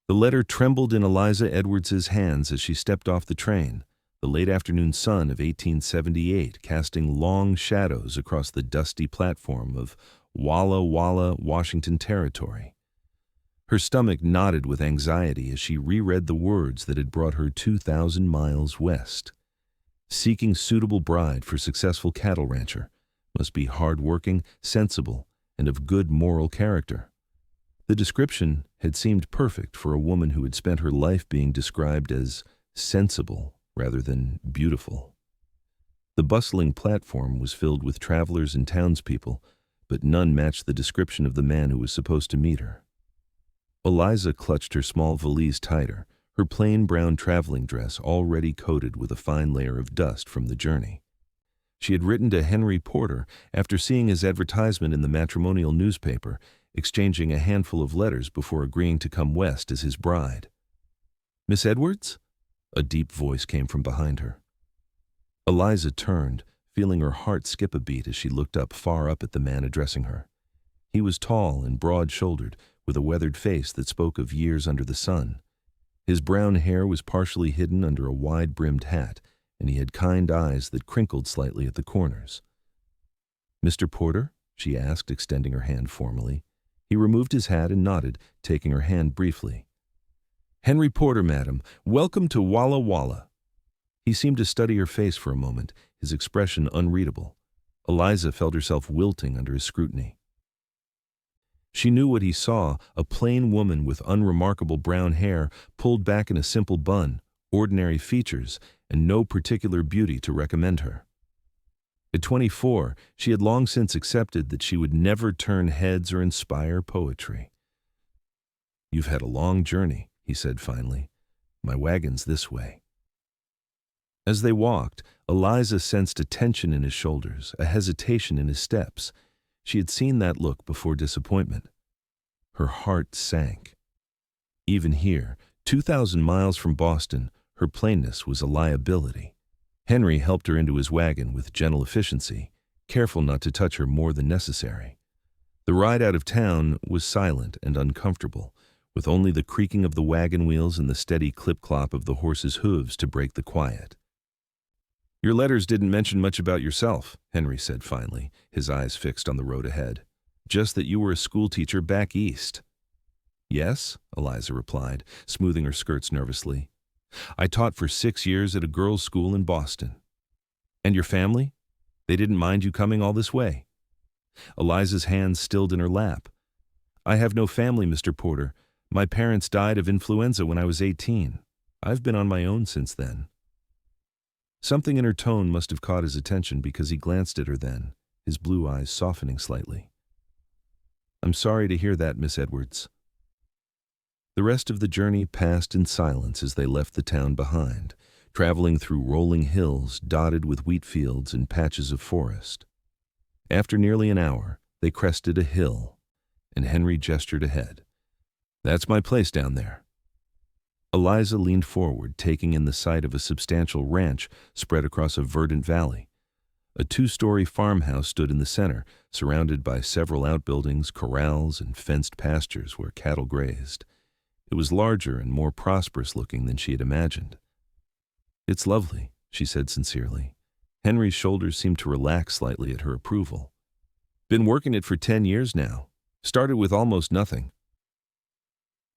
The letter trembled in Eliza Edwards's hands as she stepped off the train, the late afternoon sun of 1878 casting long shadows across the dusty platform of Walla Walla, Washington Territory. Her stomach knotted with anxiety as she reread the words that had brought her 2,000 miles west. Seeking suitable bride for successful cattle rancher, must be hard-working, sensible, and of good moral character. The description had seemed perfect for a woman who had spent her life being described as sensible rather than beautiful. The bustling platform was filled with travelers and townspeople, but none matched the description of the man who was supposed to meet her. Eliza clutched her small valise tighter, her plain brown traveling dress already coated with a fine layer of dust from the journey. She had written to Henry Porter after seeing his advertisement in the matrimonial newspaper, exchanging a handful of letters before agreeing to come west as his bride. "Miss Edwards?" A deep voice came from behind her. Eliza turned, feeling her heart skip a beat as she looked far up at the man addressing her. He was tall and broad-shouldered, with a weathered face that spoke of years under the sun. His brown hair was partially hidden under a wide-brimmed hat, and he had kind eyes that crinkled slightly at the corners. "Mr. Porter?" she asked, extending her hand formally. He removed his hat and nodded, taking her hand briefly. "Henry Porter, madam. Welcome to Walla Walla." He seemed to study her face for a moment, his expression unreadable. Eliza felt herself wilting under his scrutiny. She knew what he saw, a plain woman with unremarkable brown hair pulled back in a simple bun, ordinary features, and no particular beauty to recommend her. At 24, she had long since accepted that she would never turn heads or inspire poetry. "You've had a long journey," he said finally. "My wagon's this way." As they walked, Eliza sensed a tension in his shoulders, a hesitation in his steps. She had seen that look before disappointment. Her heart sank. Even here, 2,000 miles from Boston, her plainness was a liability. Henry helped her into his wagon with gentle efficiency, careful not to touch her more than necessary. The ride out of town was silent and uncomfortable, with only the creaking of the wagon wheels and the steady clip-clop of the horse's hooves to break the quiet. "Your letters didn't mention much about yourself," Henry said finally, his eyes fixed on the road ahead. "Just that you were a schoolteacher back east." "Yes," Eliza replied, smoothing her skirts nervously. "I taught for 6 years at a girls' school in Boston." "And your family? They didn't mind you coming all this way?" Eliza's hands stilled in her lap. "I have no family, Mr. Porter. My parents died of influenza when I was 18. I've been on my own since then." Something in her tone must have caught his attention because he glanced at her then, his blue eyes softening slightly. "I'm sorry to hear that, Miss Edwards." The rest of the journey passed in silence as they left the town behind, traveling through rolling hills dotted with wheat fields and patches of forest. After nearly an hour, they crested a hill, and Henry gestured ahead. "That's my place down there." Eliza leaned forward, taking in the sight of a substantial ranch spread across a verdant valley. A 2-story farmhouse stood in the center, surrounded by several outbuildings, corrals, and fenced pastures where cattle grazed. It was larger and more prosperous-looking than she had imagined. "It's lovely," she said sincerely. Henry's shoulders seemed to relax slightly at her approval. "Been working it for 10 years now. Started with almost nothing."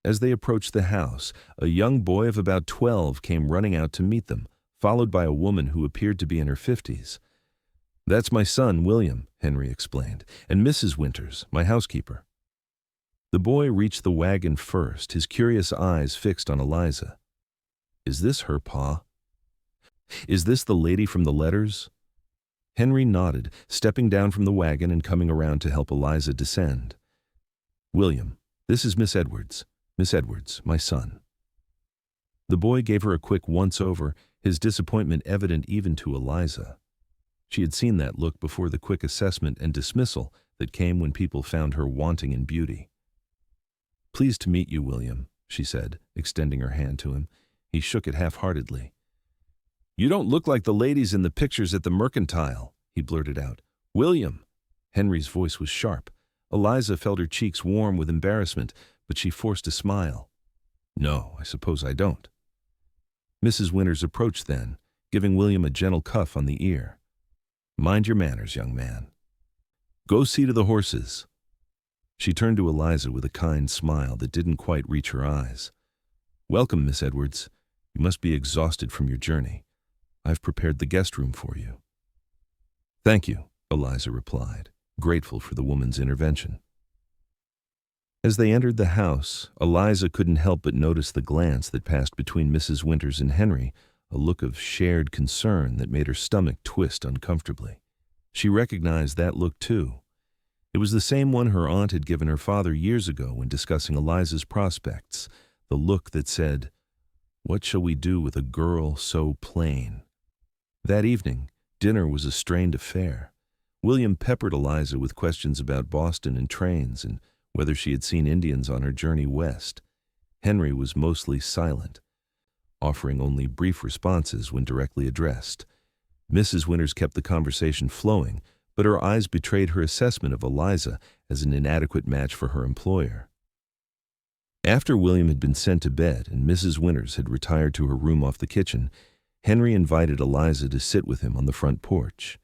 As they approached the house, a young boy of about 12 came running out to meet them, followed by a woman who appeared to be in her 50s. "That's my son, William," Henry explained, "and Mrs. Winters, my housekeeper." The boy reached the wagon first, his curious eyes fixed on Eliza. "Is this her pa? Is this the lady from the letters?" Henry nodded, stepping down from the wagon and coming around to help Eliza descend. "William, this is Miss Edwards. Miss Edwards, my son." The boy gave her a quick once-over, his disappointment evident even to Eliza. She had seen that look before the quick assessment and dismissal that came when people found her wanting in beauty. "Pleased to meet you, William," she said, extending her hand to him. He shook it half-heartedly. "You don't look like the ladies in the pictures at the Mercantile," he blurted out. "William!" Henry's voice was sharp. Eliza felt her cheeks warm with embarrassment, but she forced a smile. No, I suppose I don't. Mrs. Winters approached then, giving William a gentle cuff on the ear. Mind your manners, young man. Go see to the horses. She turned to Eliza with a kind smile that didn't quite reach her eyes. Welcome, Miss Edwards. You must be exhausted from your journey. I've prepared the guest room for you. Thank you, Eliza replied, grateful for the woman's intervention. As they entered the house, Eliza couldn't help but notice the glance that passed between Mrs. Winters and Henry, a look of shared concern that made her stomach twist uncomfortably. She recognized that look too. It was the same one her aunt had given her father years ago when discussing Eliza's prospects, the look that said, "What shall we do with a girl so plain?" That evening, dinner was a strained affair. William peppered Eliza with questions about Boston and trains and whether she had seen Indians on her journey west. Henry was mostly silent, offering only brief responses when directly addressed. Mrs. Winters kept the conversation flowing, but her eyes betrayed her assessment of Eliza as an inadequate match for her employer. After William had been sent to bed and Mrs. Winters had retired to her room off the kitchen, Henry invited Eliza to sit with him on the front porch.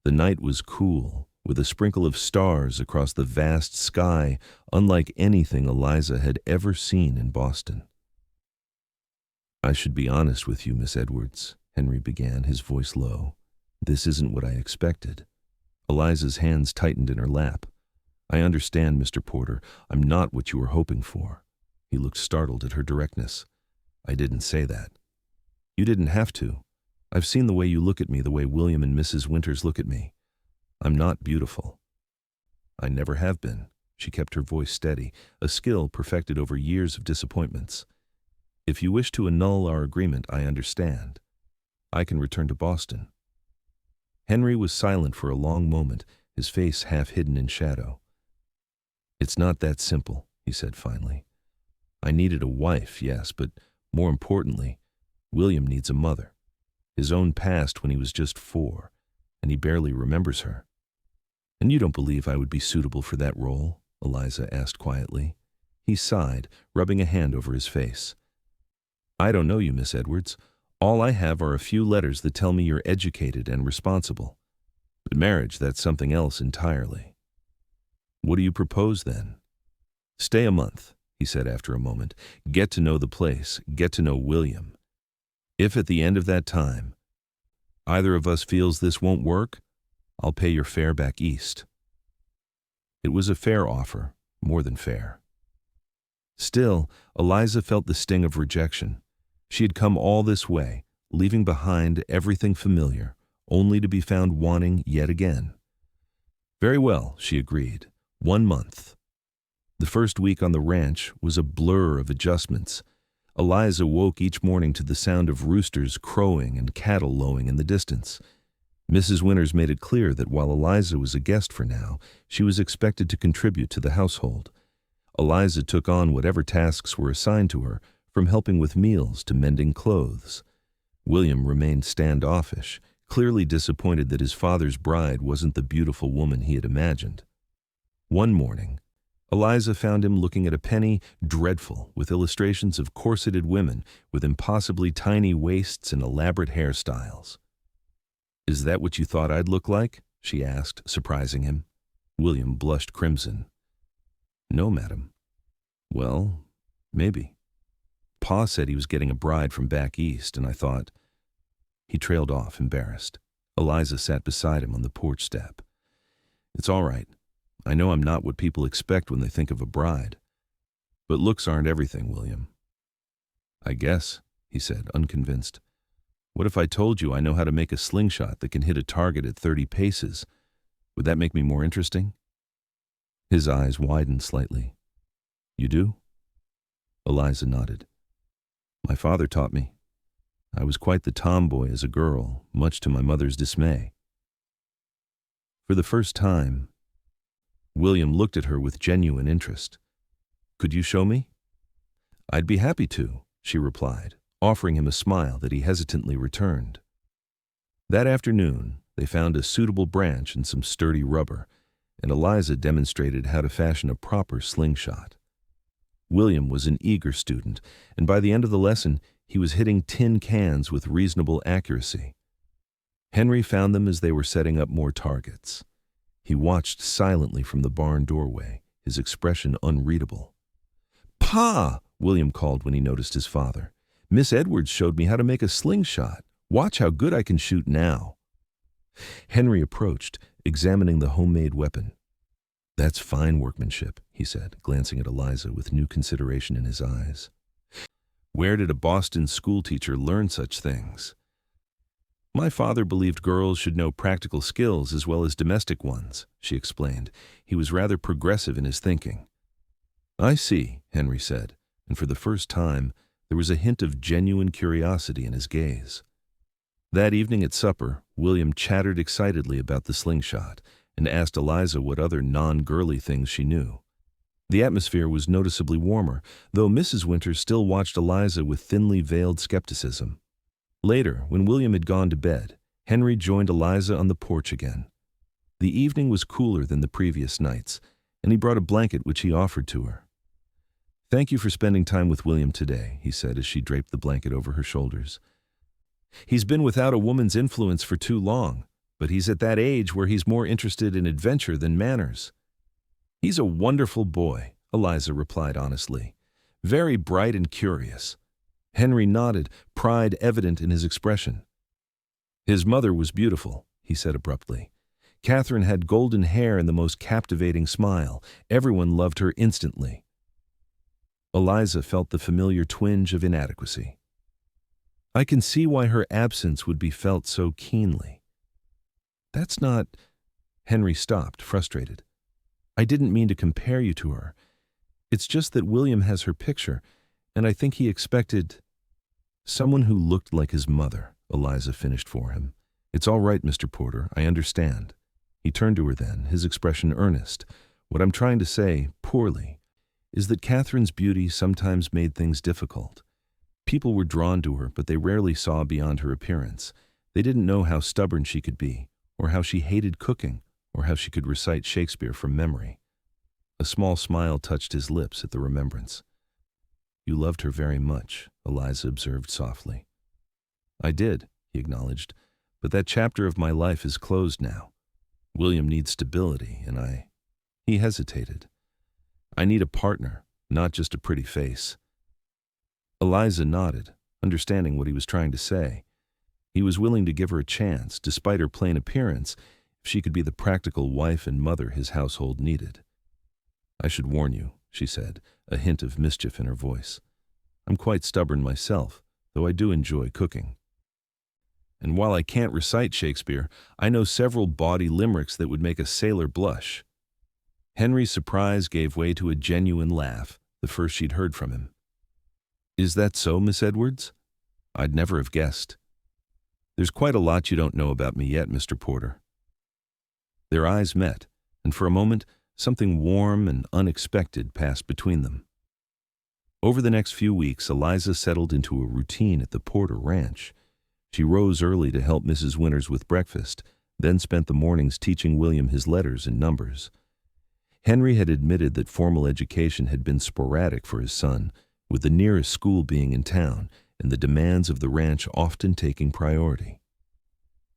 The night was cool, with a sprinkle of stars across the vast sky, unlike anything Eliza had ever seen in Boston. I should be honest with you, Miss Edwards, Henry began, his voice low. This isn't what I expected. Eliza's hands tightened in her lap. I understand, Mr. Porter. I'm not what you were hoping for. He looked startled at her directness. I didn't say that. You didn't have to. I've seen the way you look at me, the way William and Mrs. Winters look at me. I'm not beautiful. I never have been. She kept her voice steady, a skill perfected over years of disappointments. If you wish to annul our agreement, I understand. I can return to Boston. Henry was silent for a long moment, his face half hidden in shadow. It's not that simple, he said finally. I needed a wife, yes, but more importantly, William needs a mother. His own past when he was just 4, and he barely remembers her. And you don't believe I would be suitable for that role? Eliza asked quietly. He sighed, rubbing a hand over his face. I don't know you, Miss Edwards. All I have are a few letters that tell me you're educated and responsible. But marriage, that's something else entirely. What do you propose then? Stay a month, he said after a moment. Get to know the place, get to know William. If at the end of that time, either of us feels this won't work, I'll pay your fare back east. It was a fair offer, more than fair. Still, Eliza felt the sting of rejection. She had come all this way, leaving behind everything familiar, only to be found wanting yet again. Very well, she agreed. 1 month. The first week on the ranch was a blur of adjustments. Eliza woke each morning to the sound of roosters crowing and cattle lowing in the distance. Mrs. Winters made it clear that while Eliza was a guest for now, she was expected to contribute to the household. Eliza took on whatever tasks were assigned to her, from helping with meals to mending clothes. William remained standoffish, clearly disappointed that his father's bride wasn't the beautiful woman he had imagined. One morning, Eliza found him looking at a penny, dreadful, with illustrations of corseted women with impossibly tiny waists and elaborate hairstyles. Is that what you thought I'd look like? She asked, surprising him. William blushed crimson. No, madam. Well, maybe. Pa said he was getting a bride from back east, and I thought... He trailed off, embarrassed. Eliza sat beside him on the porch step. It's all right. I know I'm not what people expect when they think of a bride. But looks aren't everything, William. I guess, he said, unconvinced. What if I told you I know how to make a slingshot that can hit a target at 30 paces? Would that make me more interesting? His eyes widened slightly. You do? Eliza nodded. My father taught me. I was quite the tomboy as a girl, much to my mother's dismay. For the first time, William looked at her with genuine interest. Could you show me? I'd be happy to, she replied, offering him a smile that he hesitantly returned. That afternoon, they found a suitable branch and some sturdy rubber, and Eliza demonstrated how to fashion a proper slingshot. William was an eager student, and by the end of the lesson, he was hitting tin cans with reasonable accuracy. Henry found them as they were setting up more targets. He watched silently from the barn doorway, his expression unreadable. "Pa!" William called when he noticed his father. "Miss Edwards showed me how to make a slingshot. Watch how good I can shoot now." Henry approached, examining the homemade weapon. "That's fine workmanship," he said, glancing at Eliza with new consideration in his eyes. "Where did a Boston schoolteacher learn such things?" "My father believed girls should know practical skills as well as domestic ones," she explained. He was rather progressive in his thinking. "I see," Henry said, and for the first time, there was a hint of genuine curiosity in his gaze. That evening at supper, William chattered excitedly about the slingshot and asked Eliza what other non-girly things she knew. The atmosphere was noticeably warmer, though Mrs. Winters still watched Eliza with thinly veiled skepticism. Later, when William had gone to bed, Henry joined Eliza on the porch again. The evening was cooler than the previous nights, and he brought a blanket which he offered to her. "Thank you for spending time with William today," he said as she draped the blanket over her shoulders. "He's been without a woman's influence for too long, but he's at that age where he's more interested in adventure than manners." "He's a wonderful boy," Eliza replied honestly. "Very bright and curious." Henry nodded, pride evident in his expression. "His mother was beautiful," he said abruptly. "Catherine had golden hair and the most captivating smile. Everyone loved her instantly." Eliza felt the familiar twinge of inadequacy. "I can see why her absence would be felt so keenly." "That's not—" Henry stopped, frustrated. "I didn't mean to compare you to her. It's just that William has her picture, and I think he expected—" "Someone who looked like his mother," Eliza finished for him. "It's all right, Mr. Porter, I understand." He turned to her then, his expression earnest. "What I'm trying to say, poorly, is that Catherine's beauty sometimes made things difficult. People were drawn to her, but they rarely saw beyond her appearance. They didn't know how stubborn she could be, or how she hated cooking, or how she could recite Shakespeare from memory." A small smile touched his lips at the remembrance. "You loved her very much," Eliza observed softly. "I did," he acknowledged, "but that chapter of my life is closed now. William needs stability, and He hesitated. "I need a partner, not just a pretty face." Eliza nodded, understanding what he was trying to say. He was willing to give her a chance, despite her plain appearance, if she could be the practical wife and mother his household needed. "I should warn you," she said, a hint of mischief in her voice. "I'm quite stubborn myself, though I do enjoy cooking. And while I can't recite Shakespeare, I know several bawdy limericks that would make a sailor blush." Henry's surprise gave way to a genuine laugh, the first she'd heard from him. "Is that so, Miss Edwards? I'd never have guessed." "There's quite a lot you don't know about me yet, Mr. Porter." Their eyes met, and for a moment, something warm and unexpected passed between them. Over the next few weeks, Eliza settled into a routine at the Porter Ranch. She rose early to help Mrs. Winters with breakfast, then spent the mornings teaching William his letters and numbers. Henry had admitted that formal education had been sporadic for his son, with the nearest school being in town and the demands of the ranch often taking priority.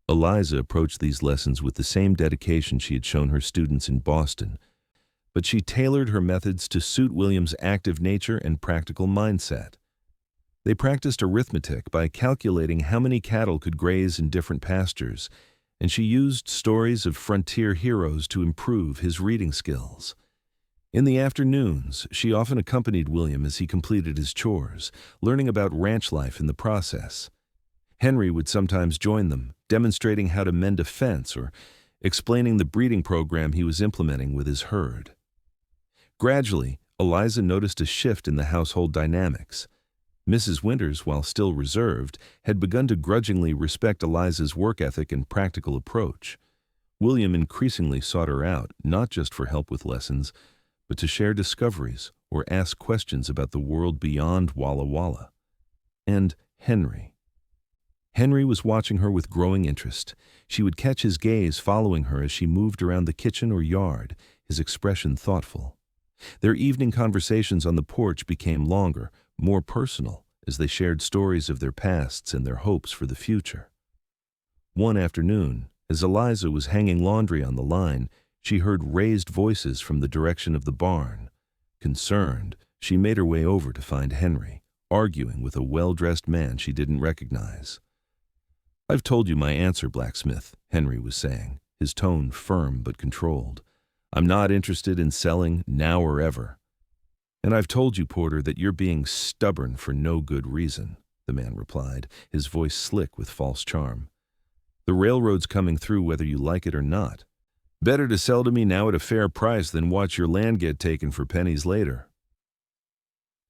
Eliza approached these lessons with the same dedication she had shown her students in Boston, but she tailored her methods to suit William's active nature and practical mindset. They practiced arithmetic by calculating how many cattle could graze in different pastures, and she used stories of frontier heroes to improve his reading skills. In the afternoons, she often accompanied William as he completed his chores, learning about ranch life in the process. Henry would sometimes join them, demonstrating how to mend a fence or explaining the breeding program he was implementing with his herd. Gradually, Eliza noticed a shift in the household dynamics. Mrs. Winters, while still reserved, had begun to grudgingly respect Eliza's work ethic and practical approach. William increasingly sought her out, not just for help with lessons, but to share discoveries or ask questions about the world beyond Walla Walla. And Henry. Henry was watching her with growing interest. She would catch his gaze following her as she moved around the kitchen or yard, his expression thoughtful. Their evening conversations on the porch became longer, more personal, as they shared stories of their pasts and their hopes for the future. One afternoon, as Eliza was hanging laundry on the line, she heard raised voices from the direction of the barn. Concerned, she made her way over to find Henry, arguing with a well-dressed man she didn't recognize. "I've told you my answer, blacksmith," Henry was saying, his tone firm but controlled. "I'm not interested in selling now or ever." "And I've told you, Porter, that you're being stubborn for no good reason," the man replied, his voice slick with false charm. "The railroad's coming through whether you like it or not. Better to sell to me now at a fair price than watch your land get taken for pennies later."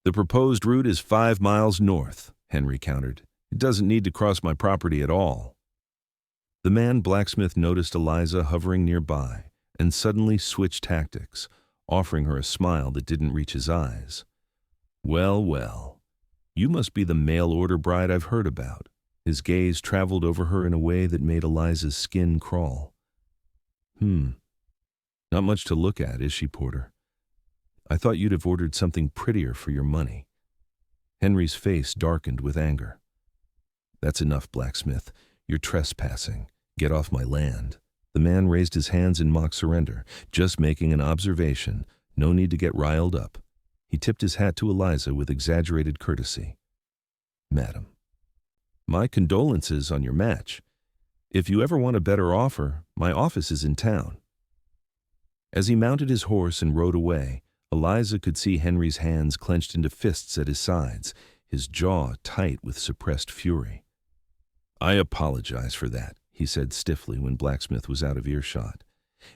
"The proposed route is 5 miles north," Henry countered. "It doesn't need to cross my property at all." The man blacksmith noticed Eliza hovering nearby and suddenly switched tactics, offering her a smile that didn't reach his eyes. "Well, well, you must be the mail-order bride I've heard about." His gaze traveled over her in a way that made Eliza's skin crawl. Not much to look at, is she, Porter? I thought you'd have ordered something prettier for your money." Henry's face darkened with anger. "That's enough, blacksmith. You're trespassing. Get off my land." The man raised his hands in mock surrender, just making an observation. No need to get riled up. He tipped his hat to Eliza with exaggerated courtesy. "Madam, my condolences on your match. If you ever want a better offer, my office is in town." As he mounted his horse and rode away, Eliza could see Henry's hands clenched into fists at his sides, his jaw tight with suppressed fury. "I apologize for that," he said stiffly when Blacksmith was out of earshot.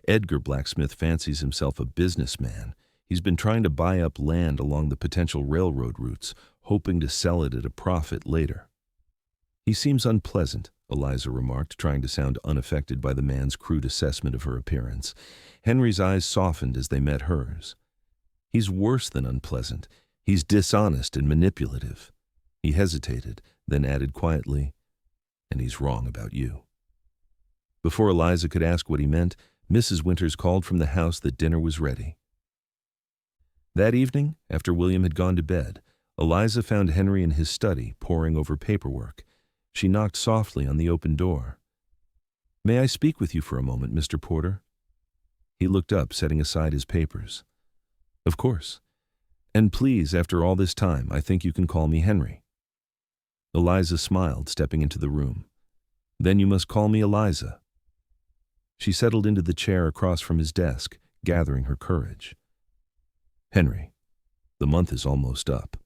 "Edgar Blacksmith fancies himself a businessman. He's been trying to buy up land along the potential railroad routes, hoping to sell it at a profit later." "He seems unpleasant," Eliza remarked, trying to sound unaffected by the man's crude assessment of her appearance. Henry's eyes softened as they met hers. "He's worse than unpleasant. He's dishonest and manipulative." He hesitated, then added quietly, "And he's wrong about you." Before Eliza could ask what he meant, Mrs. Winters called from the house that dinner was ready. That evening, after William had gone to bed, Eliza found Henry in his study, poring over paperwork. She knocked softly on the open door. "May I speak with you for a moment, Mr. Porter?" He looked up, setting aside his papers. "Of course. And please, after all this time, I think you can call me Henry." Eliza smiled, stepping into the room. "Then you must call me Eliza." She settled into the chair across from his desk, gathering her courage. "Henry, the month is almost up."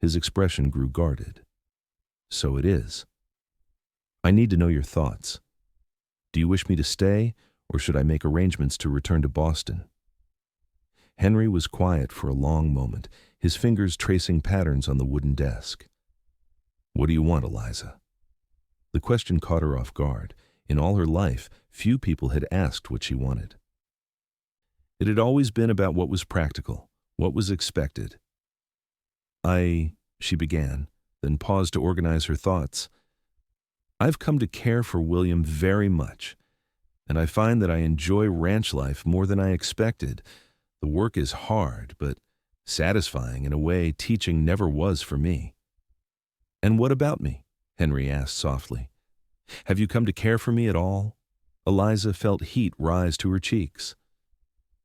His expression grew guarded. "So it is. I need to know your thoughts. Do you wish me to stay, or should I make arrangements to return to Boston?" Henry was quiet for a long moment, his fingers tracing patterns on the wooden desk. "What do you want, Eliza?" The question caught her off guard. In all her life, few people had asked what she wanted. It had always been about what was practical, what was expected. She began, then paused to organize her thoughts. "I've come to care for William very much, and I find that I enjoy ranch life more than I expected. The work is hard, but satisfying in a way teaching never was for me." "And what about me?" Henry asked softly. "Have you come to care for me at all?" Eliza felt heat rise to her cheeks.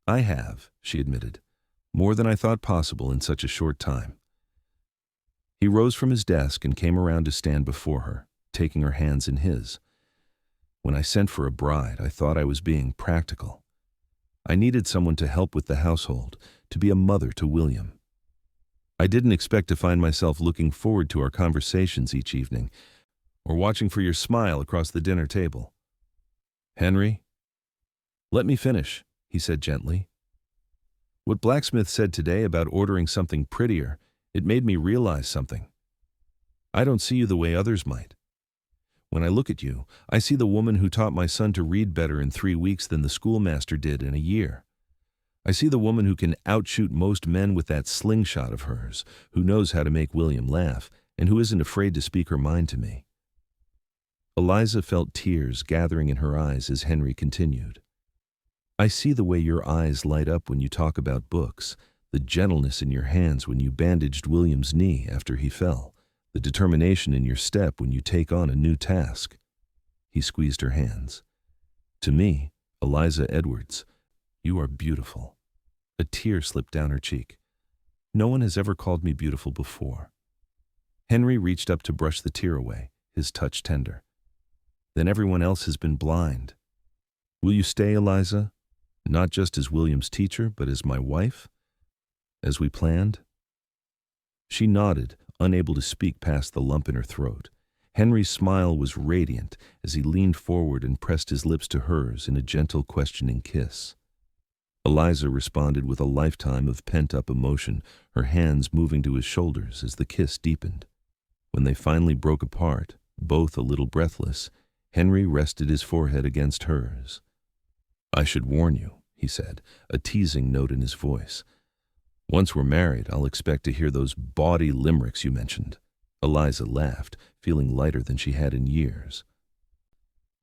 "I have," she admitted, "more than I thought possible in such a short time." He rose from his desk and came around to stand before her, taking her hands in his. "When I sent for a bride, I thought I was being practical. I needed someone to help with the household, to be a mother to William. I didn't expect to find myself looking forward to our conversations each evening, or watching for your smile across the dinner table." "Henry?" "Let me finish," he said gently. "What Blacksmith said today about ordering something prettier, it made me realize something. I don't see you the way others might. When I look at you, I see the woman who taught my son to read better in 3 weeks than the schoolmaster did in a year. I see the woman who can outshoot most men with that slingshot of hers, who knows how to make William laugh, and who isn't afraid to speak her mind to me." Eliza felt tears gathering in her eyes as Henry continued. "I see the way your eyes light up when you talk about books, the gentleness in your hands when you bandaged William's knee after he fell, the determination in your step when you take on a new task. He squeezed her hands. To me, Eliza Edwards, you are beautiful. A tear slipped down her cheek. No one has ever called me beautiful before. Henry reached up to brush the tear away, his touch tender. Then everyone else has been blind. Will you stay, Eliza? Not just as William's teacher, but as my wife? As we planned? She nodded, unable to speak past the lump in her throat. Henry's smile was radiant as he leaned forward and pressed his lips to hers in a gentle, questioning kiss. Eliza responded with a lifetime of pent-up emotion, her hands moving to his shoulders as the kiss deepened. When they finally broke apart, both a little breathless, Henry rested his forehead against hers. I should warn you, he said, a teasing note in his voice. Once we're married, I'll expect to hear those bawdy limericks you mentioned. Eliza laughed, feeling lighter than she had in years.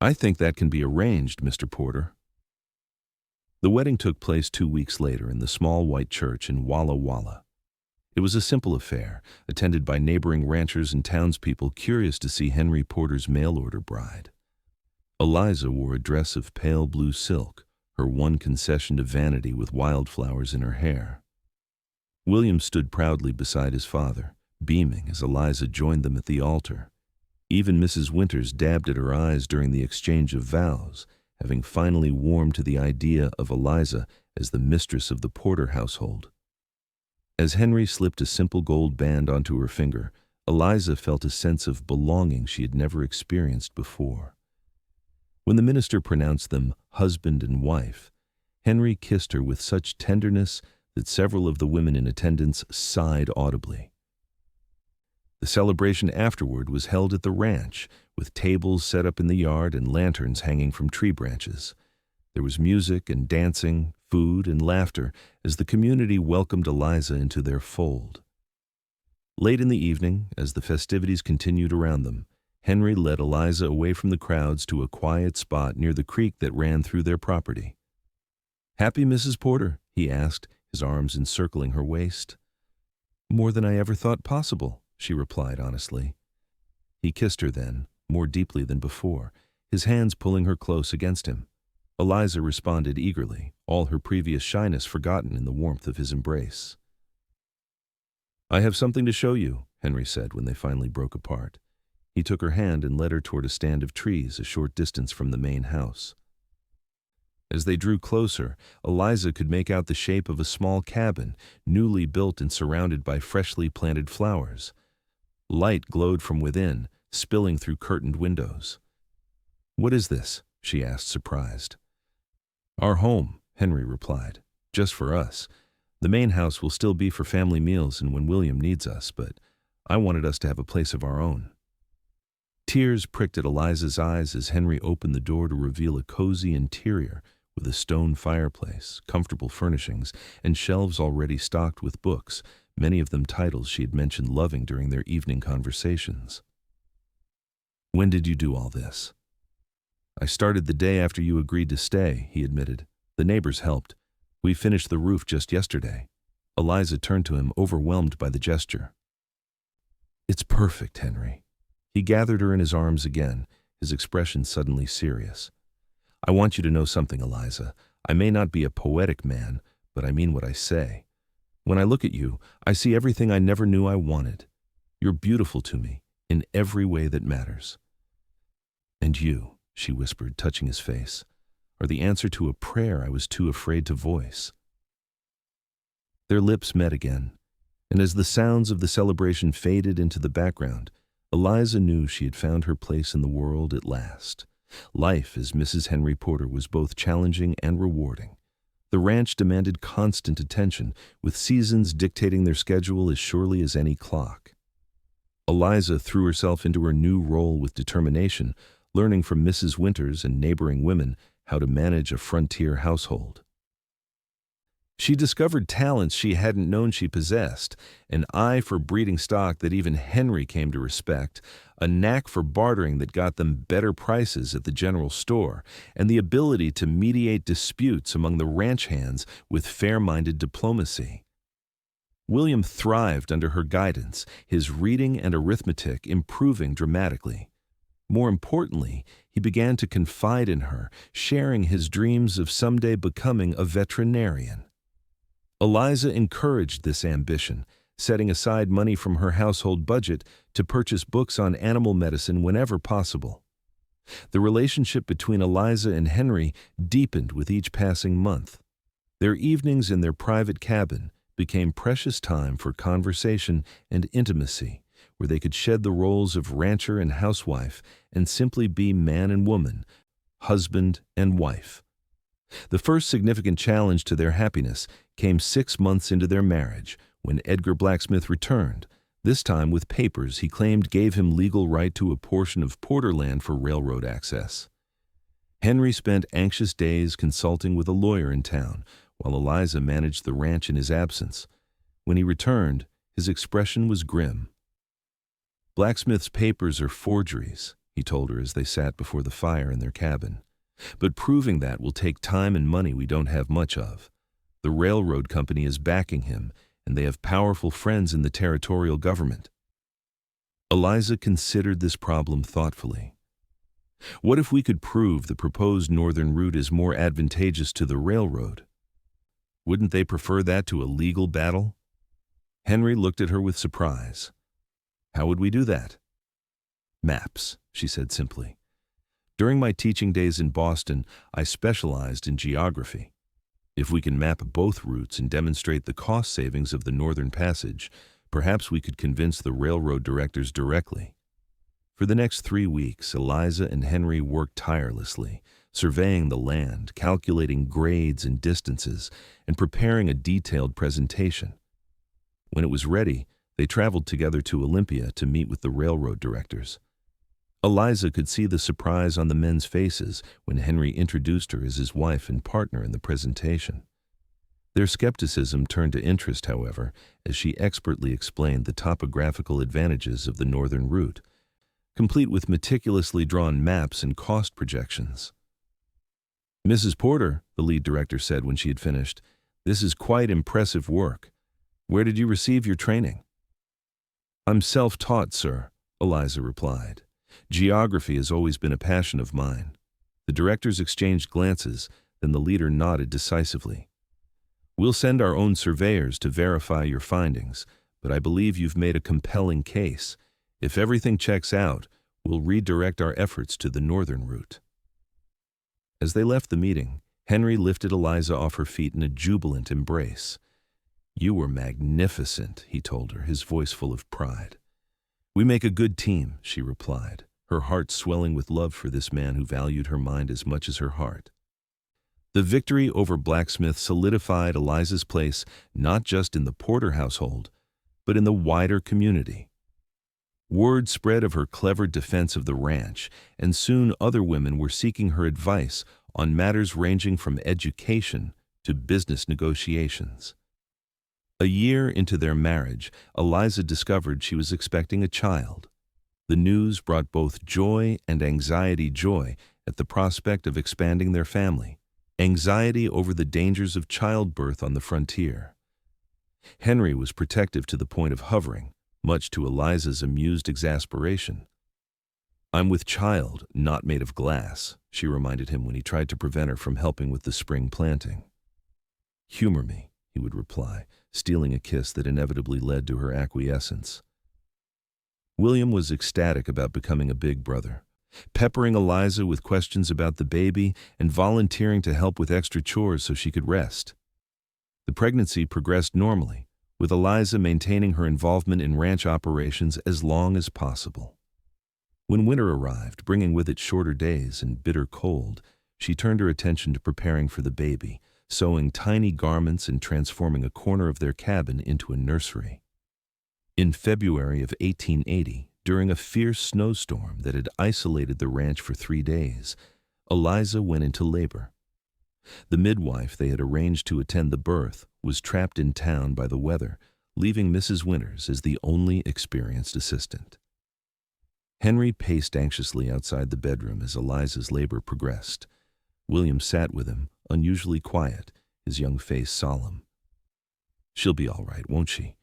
I think that can be arranged, Mr. Porter. The wedding took place 2 weeks later in the small white church in Walla Walla. It was a simple affair, attended by neighboring ranchers and townspeople curious to see Henry Porter's mail-order bride. Eliza wore a dress of pale blue silk, her one concession to vanity with wildflowers in her hair. William stood proudly beside his father, beaming as Eliza joined them at the altar. Even Mrs. Winters dabbed at her eyes during the exchange of vows, having finally warmed to the idea of Eliza as the mistress of the Porter household. As Henry slipped a simple gold band onto her finger, Eliza felt a sense of belonging she had never experienced before. When the minister pronounced them husband and wife, Henry kissed her with such tenderness that several of the women in attendance sighed audibly. The celebration afterward was held at the ranch, with tables set up in the yard and lanterns hanging from tree branches. There was music and dancing, food and laughter as the community welcomed Eliza into their fold. Late in the evening, as the festivities continued around them, Henry led Eliza away from the crowds to a quiet spot near the creek that ran through their property. "Happy, Mrs. Porter?" he asked, his arms encircling her waist. "More than I ever thought possible," she replied honestly. He kissed her then, more deeply than before, his hands pulling her close against him. Eliza responded eagerly, all her previous shyness forgotten in the warmth of his embrace. "I have something to show you," Henry said when they finally broke apart. He took her hand and led her toward a stand of trees a short distance from the main house. As they drew closer, Eliza could make out the shape of a small cabin, newly built and surrounded by freshly planted flowers. Light glowed from within, spilling through curtained windows. "What is this?" she asked, surprised. "Our home," Henry replied. "Just for us. The main house will still be for family meals and when William needs us, but I wanted us to have a place of our own." Tears pricked at Eliza's eyes as Henry opened the door to reveal a cozy interior with a stone fireplace, comfortable furnishings, and shelves already stocked with books, many of them titles she had mentioned loving during their evening conversations. "When did you do all this?" "I started the day after you agreed to stay," he admitted. "The neighbors helped. We finished the roof just yesterday." Eliza turned to him, overwhelmed by the gesture. "It's perfect, Henry." He gathered her in his arms again, his expression suddenly serious. "I want you to know something, Eliza. I may not be a poetic man, but I mean what I say. When I look at you, I see everything I never knew I wanted. You're beautiful to me, in every way that matters. And you," she whispered, touching his face, "are the answer to a prayer I was too afraid to voice." Their lips met again, and as the sounds of the celebration faded into the background, Eliza knew she had found her place in the world at last. Life as Mrs. Henry Porter was both challenging and rewarding. The ranch demanded constant attention, with seasons dictating their schedule as surely as any clock. Eliza threw herself into her new role with determination, learning from Mrs. Winters and neighboring women how to manage a frontier household. She discovered talents she hadn't known she possessed, an eye for breeding stock that even Henry came to respect, a knack for bartering that got them better prices at the general store, and the ability to mediate disputes among the ranch hands with fair-minded diplomacy. William thrived under her guidance, his reading and arithmetic improving dramatically. More importantly, he began to confide in her, sharing his dreams of someday becoming a veterinarian. Eliza encouraged this ambition, setting aside money from her household budget to purchase books on animal medicine whenever possible. The relationship between Eliza and Henry deepened with each passing month. Their evenings in their private cabin became precious time for conversation and intimacy, where they could shed the roles of rancher and housewife and simply be man and woman, husband and wife. The first significant challenge to their happiness came 6 months into their marriage, when Edgar Blacksmith returned, this time with papers he claimed gave him legal right to a portion of Porterland for railroad access. Henry spent anxious days consulting with a lawyer in town, while Eliza managed the ranch in his absence. When he returned, his expression was grim. "Blacksmith's papers are forgeries," he told her as they sat before the fire in their cabin. "But proving that will take time and money we don't have much of. The railroad company is backing him, and they have powerful friends in the territorial government." Eliza considered this problem thoughtfully. "What if we could prove the proposed northern route is more advantageous to the railroad? Wouldn't they prefer that to a legal battle?" Henry looked at her with surprise. "How would we do that?" "Maps," she said simply. "During my teaching days in Boston, I specialized in geography. If we can map both routes and demonstrate the cost savings of the Northern Passage, perhaps we could convince the railroad directors directly." For the next 3 weeks, Eliza and Henry worked tirelessly, surveying the land, calculating grades and distances, and preparing a detailed presentation. When it was ready, they traveled together to Olympia to meet with the railroad directors. Eliza could see the surprise on the men's faces when Henry introduced her as his wife and partner in the presentation. Their skepticism turned to interest, however, as she expertly explained the topographical advantages of the northern route, complete with meticulously drawn maps and cost projections. "Mrs. Porter," the lead director said when she had finished, "this is quite impressive work. Where did you receive your training?" "I'm self-taught, sir," Eliza replied. "Geography has always been a passion of mine." The directors exchanged glances, then the leader nodded decisively. "We'll send our own surveyors to verify your findings, but I believe you've made a compelling case. If everything checks out, we'll redirect our efforts to the northern route." As they left the meeting, Henry lifted Eliza off her feet in a jubilant embrace. "You were magnificent," he told her, his voice full of pride. "We make a good team," she replied, her heart swelling with love for this man who valued her mind as much as her heart. The victory over Blacksmith solidified Eliza's place not just in the Porter household, but in the wider community. Word spread of her clever defense of the ranch, and soon other women were seeking her advice on matters ranging from education to business negotiations. A year into their marriage, Eliza discovered she was expecting a child. The news brought both joy and anxiety: joy at the prospect of expanding their family, anxiety over the dangers of childbirth on the frontier. Henry was protective to the point of hovering, much to Eliza's amused exasperation. "I'm with child, not made of glass," she reminded him when he tried to prevent her from helping with the spring planting. "Humor me," he would reply, stealing a kiss that inevitably led to her acquiescence. William was ecstatic about becoming a big brother, peppering Eliza with questions about the baby and volunteering to help with extra chores so she could rest. The pregnancy progressed normally, with Eliza maintaining her involvement in ranch operations as long as possible. When winter arrived, bringing with it shorter days and bitter cold, she turned her attention to preparing for the baby, sewing tiny garments and transforming a corner of their cabin into a nursery. In February of 1880, during a fierce snowstorm that had isolated the ranch for 3 days, Eliza went into labor. The midwife they had arranged to attend the birth was trapped in town by the weather, leaving Mrs. Winters as the only experienced assistant. Henry paced anxiously outside the bedroom as Eliza's labor progressed. William sat with him, unusually quiet, his young face solemn. "She'll be all right, won't she?"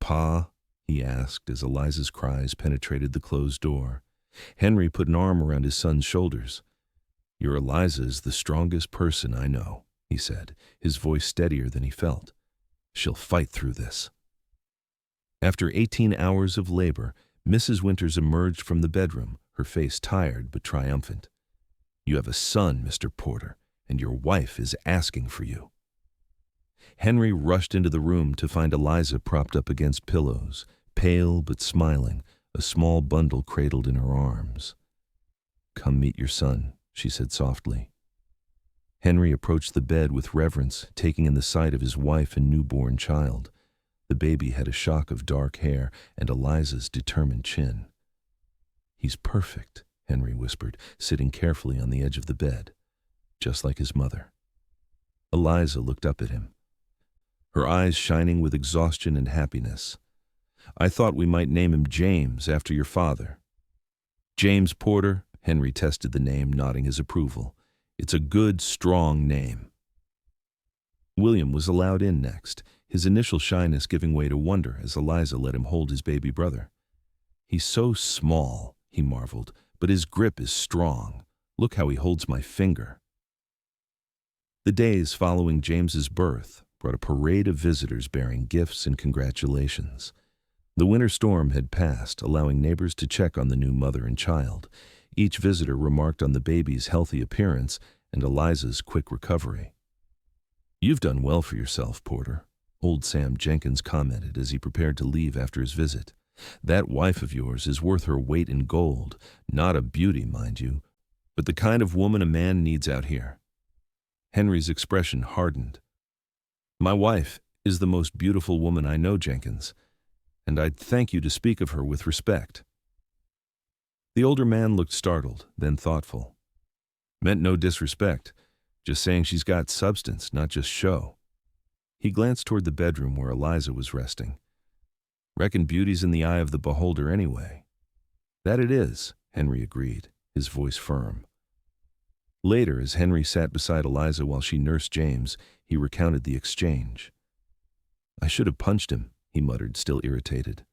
Pa?" he asked as Eliza's cries penetrated the closed door. Henry put an arm around his son's shoulders. "Your Eliza is the strongest person I know," he said, his voice steadier than he felt. "She'll fight through this." After 18 hours of labor, Mrs. Winters emerged from the bedroom, her face tired but triumphant. "You have a son, Mr. Porter, and your wife is asking for you." Henry rushed into the room to find Eliza propped up against pillows, pale but smiling, a small bundle cradled in her arms. "Come meet your son," she said softly. Henry approached the bed with reverence, taking in the sight of his wife and newborn child. The baby had a shock of dark hair and Eliza's determined chin. "He's perfect," Henry whispered, sitting carefully on the edge of the bed, just like his mother. Eliza looked up at him, her eyes shining with exhaustion and happiness. "I thought we might name him James after your father." "James Porter," Henry tested the name, nodding his approval. "It's a good, strong name." William was allowed in next, his initial shyness giving way to wonder as Eliza let him hold his baby brother. "He's so small," he marveled, "but his grip is strong. Look how he holds my finger." The days following James's birth brought a parade of visitors bearing gifts and congratulations. The winter storm had passed, allowing neighbors to check on the new mother and child. Each visitor remarked on the baby's healthy appearance and Eliza's quick recovery. "You've done well for yourself, Porter," old Sam Jenkins commented as he prepared to leave after his visit. "That wife of yours is worth her weight in gold, not a beauty, mind you, but the kind of woman a man needs out here." Henry's expression hardened. "My wife is the most beautiful woman I know, Jenkins, and I'd thank you to speak of her with respect." The older man looked startled, then thoughtful. "Meant no disrespect, just saying she's got substance, not just show." He glanced toward the bedroom where Eliza was resting. "Reckon beauty's in the eye of the beholder anyway." "That it is," Henry agreed, his voice firm. Later, as Henry sat beside Eliza while she nursed James, he recounted the exchange. "I should have punched him," he muttered, still irritated.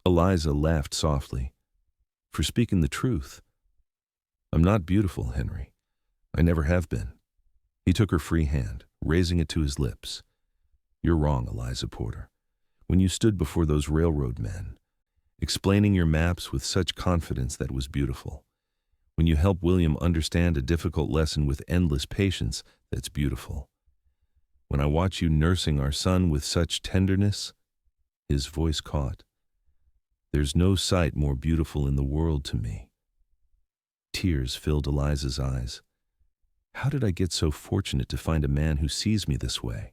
Eliza laughed softly. "For speaking the truth. I'm not beautiful, Henry. I never have been." He took her free hand, raising it to his lips. "You're wrong, Eliza Porter. When you stood before those railroad men, explaining your maps with such confidence, that was beautiful. When you help William understand a difficult lesson with endless patience, that's beautiful. When I watch you nursing our son with such tenderness," his voice caught, "there's no sight more beautiful in the world to me." Tears filled Eliza's eyes. "How did I get so fortunate to find a man who sees me this way?"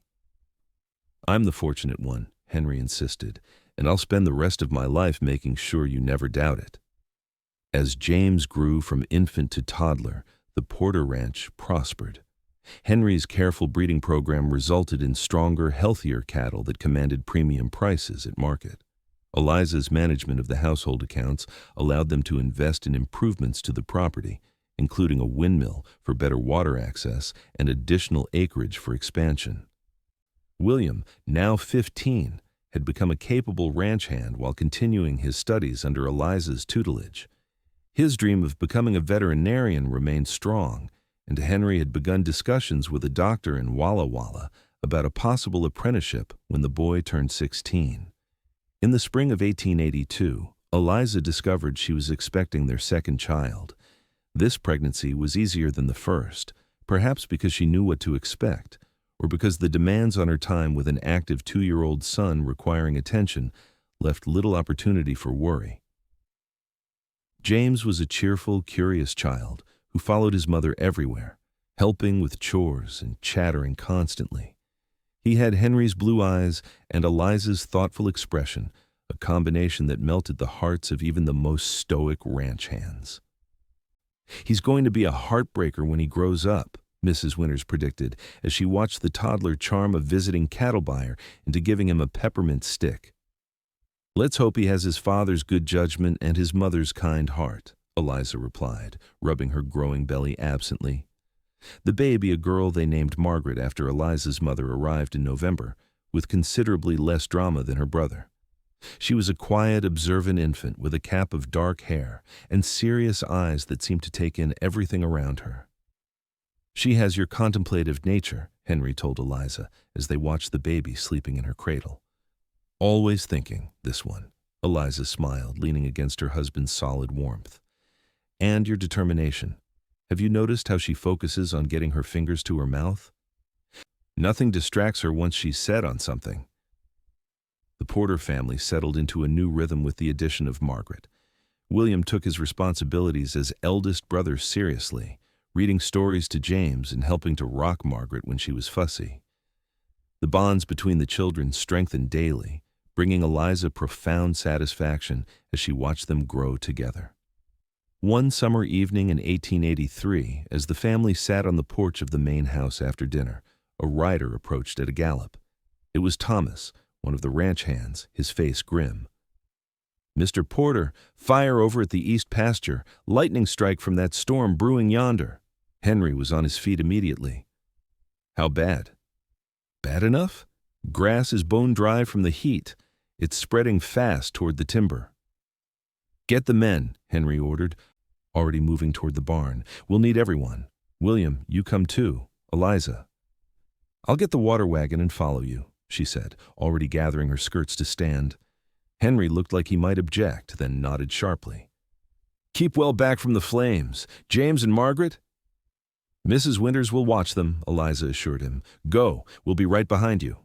"I'm the fortunate one," Henry insisted, "and I'll spend the rest of my life making sure you never doubt it." As James grew from infant to toddler, the Porter Ranch prospered. Henry's careful breeding program resulted in stronger, healthier cattle that commanded premium prices at market. Eliza's management of the household accounts allowed them to invest in improvements to the property, including a windmill for better water access and additional acreage for expansion. William, now 15, had become a capable ranch hand while continuing his studies under Eliza's tutelage. His dream of becoming a veterinarian remained strong, and Henry had begun discussions with a doctor in Walla Walla about a possible apprenticeship when the boy turned 16. In the spring of 1882, Eliza discovered she was expecting their second child. This pregnancy was easier than the first, perhaps because she knew what to expect, or because the demands on her time with an active 2-year-old son requiring attention left little opportunity for worry. James was a cheerful, curious child who followed his mother everywhere, helping with chores and chattering constantly. He had Henry's blue eyes and Eliza's thoughtful expression, a combination that melted the hearts of even the most stoic ranch hands. "He's going to be a heartbreaker when he grows up," Mrs. Winters predicted as she watched the toddler charm a visiting cattle buyer into giving him a peppermint stick. "Let's hope he has his father's good judgment and his mother's kind heart," Eliza replied, rubbing her growing belly absently. The baby, a girl they named Margaret after Eliza's mother, arrived in November, with considerably less drama than her brother. She was a quiet, observant infant with a cap of dark hair and serious eyes that seemed to take in everything around her. "She has your contemplative nature," Henry told Eliza as they watched the baby sleeping in her cradle. "Always thinking, this one," Eliza smiled, leaning against her husband's solid warmth. "And your determination. Have you noticed how she focuses on getting her fingers to her mouth? Nothing distracts her once she's set on something." The Porter family settled into a new rhythm with the addition of Margaret. William took his responsibilities as eldest brother seriously, reading stories to James and helping to rock Margaret when she was fussy. The bonds between the children strengthened daily, bringing Eliza profound satisfaction as she watched them grow together. One summer evening in 1883, as the family sat on the porch of the main house after dinner, a rider approached at a gallop. It was Thomas, one of the ranch hands, his face grim. "Mr. Porter, fire over at the east pasture, lightning strike from that storm brewing yonder." Henry was on his feet immediately. "How bad?" "Bad enough? Grass is bone dry from the heat. It's spreading fast toward the timber." "Get the men," Henry ordered, already moving toward the barn. "We'll need everyone. William, you come too. Eliza." "I'll get the water wagon and follow you," she said, already gathering her skirts to stand. Henry looked like he might object, then nodded sharply. "Keep well back from the flames. James and Margaret?" "Mrs. Winters will watch them," Eliza assured him. "Go, we'll be right behind you."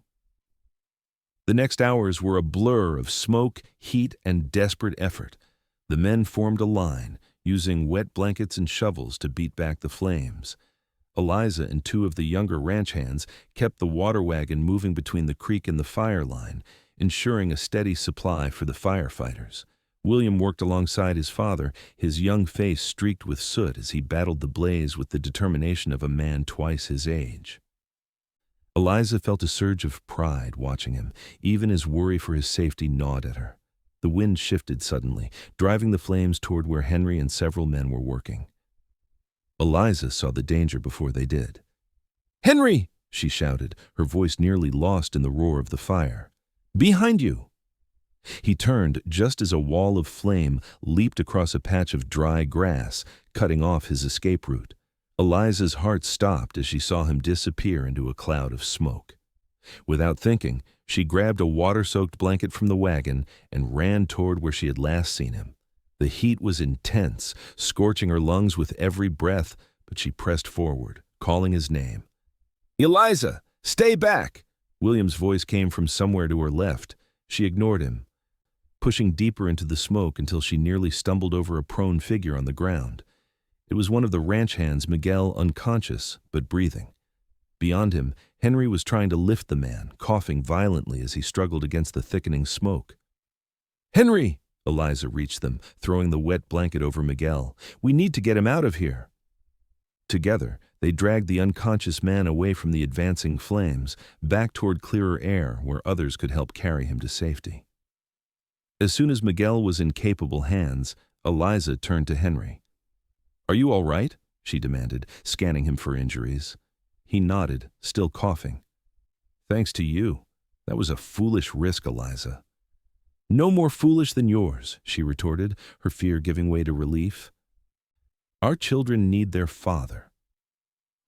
The next hours were a blur of smoke, heat, and desperate effort. The men formed a line, using wet blankets and shovels to beat back the flames. Eliza and two of the younger ranch hands kept the water wagon moving between the creek and the fire line, ensuring a steady supply for the firefighters. William worked alongside his father, his young face streaked with soot as he battled the blaze with the determination of a man twice his age. Eliza felt a surge of pride watching him, even as worry for his safety gnawed at her. The wind shifted suddenly, driving the flames toward where Henry and several men were working. Eliza saw the danger before they did. "Henry!" she shouted, her voice nearly lost in the roar of the fire. "Behind you!" He turned just as a wall of flame leaped across a patch of dry grass, cutting off his escape route. Eliza's heart stopped as she saw him disappear into a cloud of smoke. Without thinking, she grabbed a water-soaked blanket from the wagon and ran toward where she had last seen him. The heat was intense, scorching her lungs with every breath, but she pressed forward, calling his name. "Eliza, stay back!" William's voice came from somewhere to her left. She ignored him, pushing deeper into the smoke until she nearly stumbled over a prone figure on the ground. It was one of the ranch hands, Miguel, unconscious, but breathing. Beyond him, Henry was trying to lift the man, coughing violently as he struggled against the thickening smoke. "Henry!" Eliza reached them, throwing the wet blanket over Miguel. "We need to get him out of here." Together, they dragged the unconscious man away from the advancing flames, back toward clearer air where others could help carry him to safety. As soon as Miguel was in capable hands, Eliza turned to Henry. "Are you all right?" she demanded, scanning him for injuries. He nodded, still coughing. "Thanks to you. That was a foolish risk, Eliza." "No more foolish than yours," she retorted, her fear giving way to relief. "Our children need their father."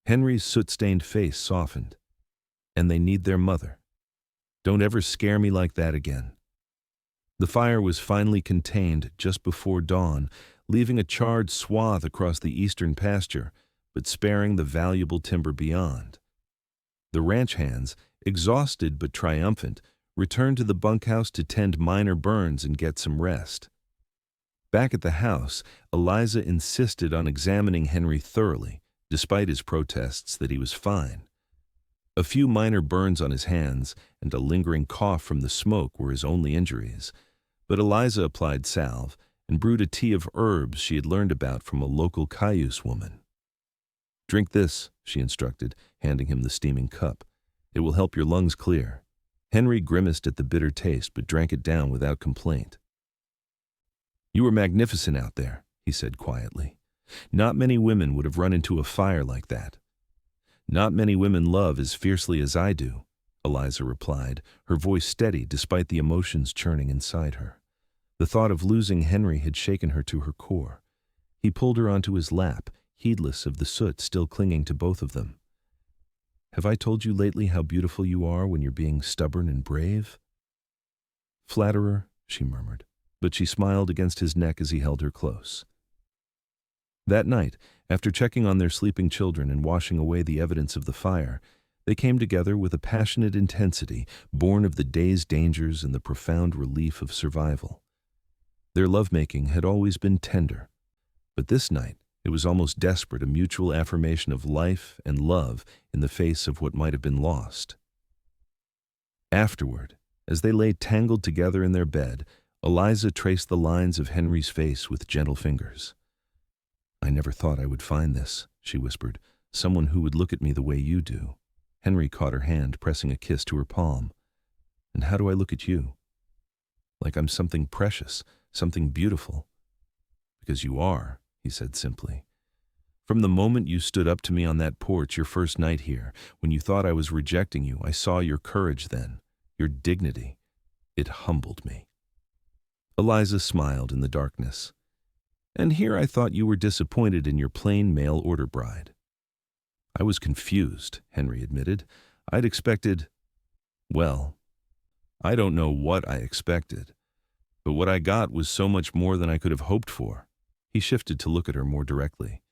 Henry's soot-stained face softened. "And they need their mother. Don't ever scare me like that again." The fire was finally contained just before dawn, leaving a charred swath across the eastern pasture, but sparing the valuable timber beyond. The ranch hands, exhausted but triumphant, returned to the bunkhouse to tend minor burns and get some rest. Back at the house, Eliza insisted on examining Henry thoroughly, despite his protests that he was fine. A few minor burns on his hands and a lingering cough from the smoke were his only injuries, but Eliza applied salve and brewed a tea of herbs she had learned about from a local Cayuse woman. "Drink this," she instructed, handing him the steaming cup. "It will help your lungs clear." Henry grimaced at the bitter taste but drank it down without complaint. "You were magnificent out there," he said quietly. "Not many women would have run into a fire like that. Not many women love as fiercely as I do." Eliza replied, her voice steady despite the emotions churning inside her. The thought of losing Henry had shaken her to her core. He pulled her onto his lap, heedless of the soot still clinging to both of them. "Have I told you lately how beautiful you are when you're being stubborn and brave?" "Flatterer," she murmured, but she smiled against his neck as he held her close. That night, after checking on their sleeping children and washing away the evidence of the fire, they came together with a passionate intensity born of the day's dangers and the profound relief of survival. Their lovemaking had always been tender, but this night it was almost desperate, a mutual affirmation of life and love in the face of what might have been lost. Afterward, as they lay tangled together in their bed, Eliza traced the lines of Henry's face with gentle fingers. "I never thought I would find this," she whispered, "someone who would look at me the way you do." Henry caught her hand, pressing a kiss to her palm. "And how do I look at you?" "Like I'm something precious, something beautiful." "Because you are," he said simply. "From the moment you stood up to me on that porch your first night here, when you thought I was rejecting you, I saw your courage then, your dignity. It humbled me." Eliza smiled in the darkness. "And here I thought you were disappointed in your plain mail-order bride." "I was confused," Henry admitted. "I'd expected, well, I don't know what I expected, but what I got was so much more than I could have hoped for." He shifted to look at her more directly.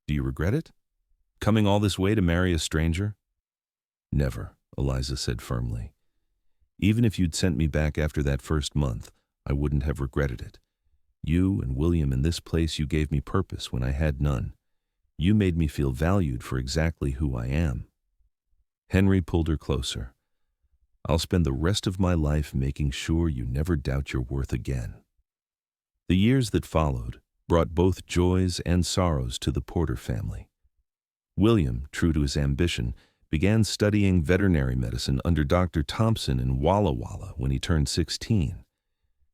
"Do you regret it? Coming all this way to marry a stranger?" "Never," Eliza said firmly. "Even if you'd sent me back after that first month, I wouldn't have regretted it. You and William in this place, you gave me purpose when I had none. You made me feel valued for exactly who I am." Henry pulled her closer. "I'll spend the rest of my life making sure you never doubt your worth again." The years that followed brought both joys and sorrows to the Porter family. William, true to his ambition, began studying veterinary medicine under Dr. Thompson in Walla Walla when he turned 16.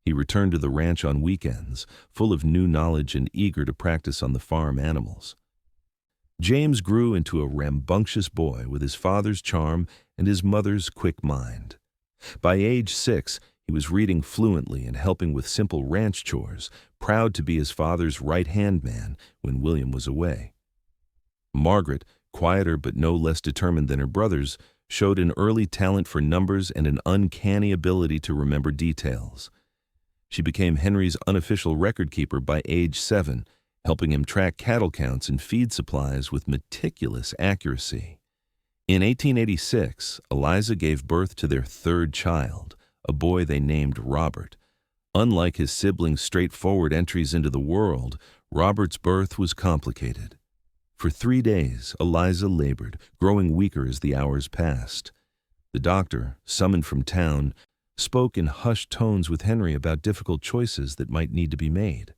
He returned to the ranch on weekends, full of new knowledge and eager to practice on the farm animals. James grew into a rambunctious boy with his father's charm and his mother's quick mind. By age 6, he was reading fluently and helping with simple ranch chores, proud to be his father's right-hand man when William was away. Margaret, quieter but no less determined than her brothers, showed an early talent for numbers and an uncanny ability to remember details. She became Henry's unofficial record keeper by age 7, helping him track cattle counts and feed supplies with meticulous accuracy. In 1886, Eliza gave birth to their third child, a boy they named Robert. Unlike his siblings' straightforward entries into the world, Robert's birth was complicated. For 3 days, Eliza labored, growing weaker as the hours passed. The doctor, summoned from town, spoke in hushed tones with Henry about difficult choices that might need to be made.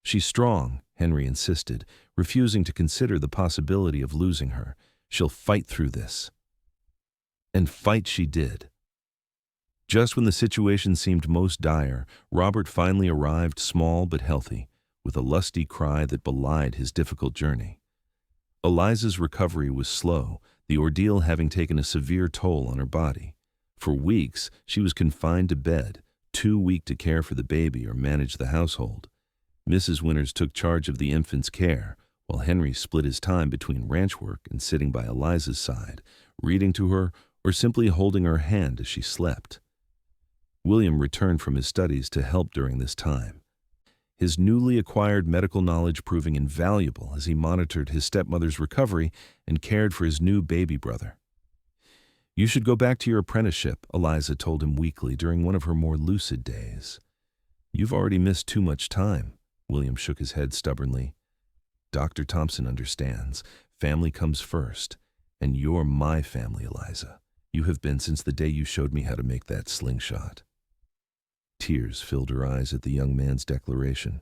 "She's strong," Henry insisted, refusing to consider the possibility of losing her. "She'll fight through this." And fight she did. Just when the situation seemed most dire, Robert finally arrived, small but healthy, with a lusty cry that belied his difficult journey. Eliza's recovery was slow, the ordeal having taken a severe toll on her body. For weeks, she was confined to bed, too weak to care for the baby or manage the household. Mrs. Winters took charge of the infant's care, while Henry split his time between ranch work and sitting by Eliza's side, reading to her or simply holding her hand as she slept. William returned from his studies to help during this time, his newly acquired medical knowledge proving invaluable as he monitored his stepmother's recovery and cared for his new baby brother. "You should go back to your apprenticeship," Eliza told him weakly during one of her more lucid days. "You've already missed too much time." William shook his head stubbornly. "Dr. Thompson understands. Family comes first. And you're my family, Eliza. You have been since the day you showed me how to make that slingshot." Tears filled her eyes at the young man's declaration.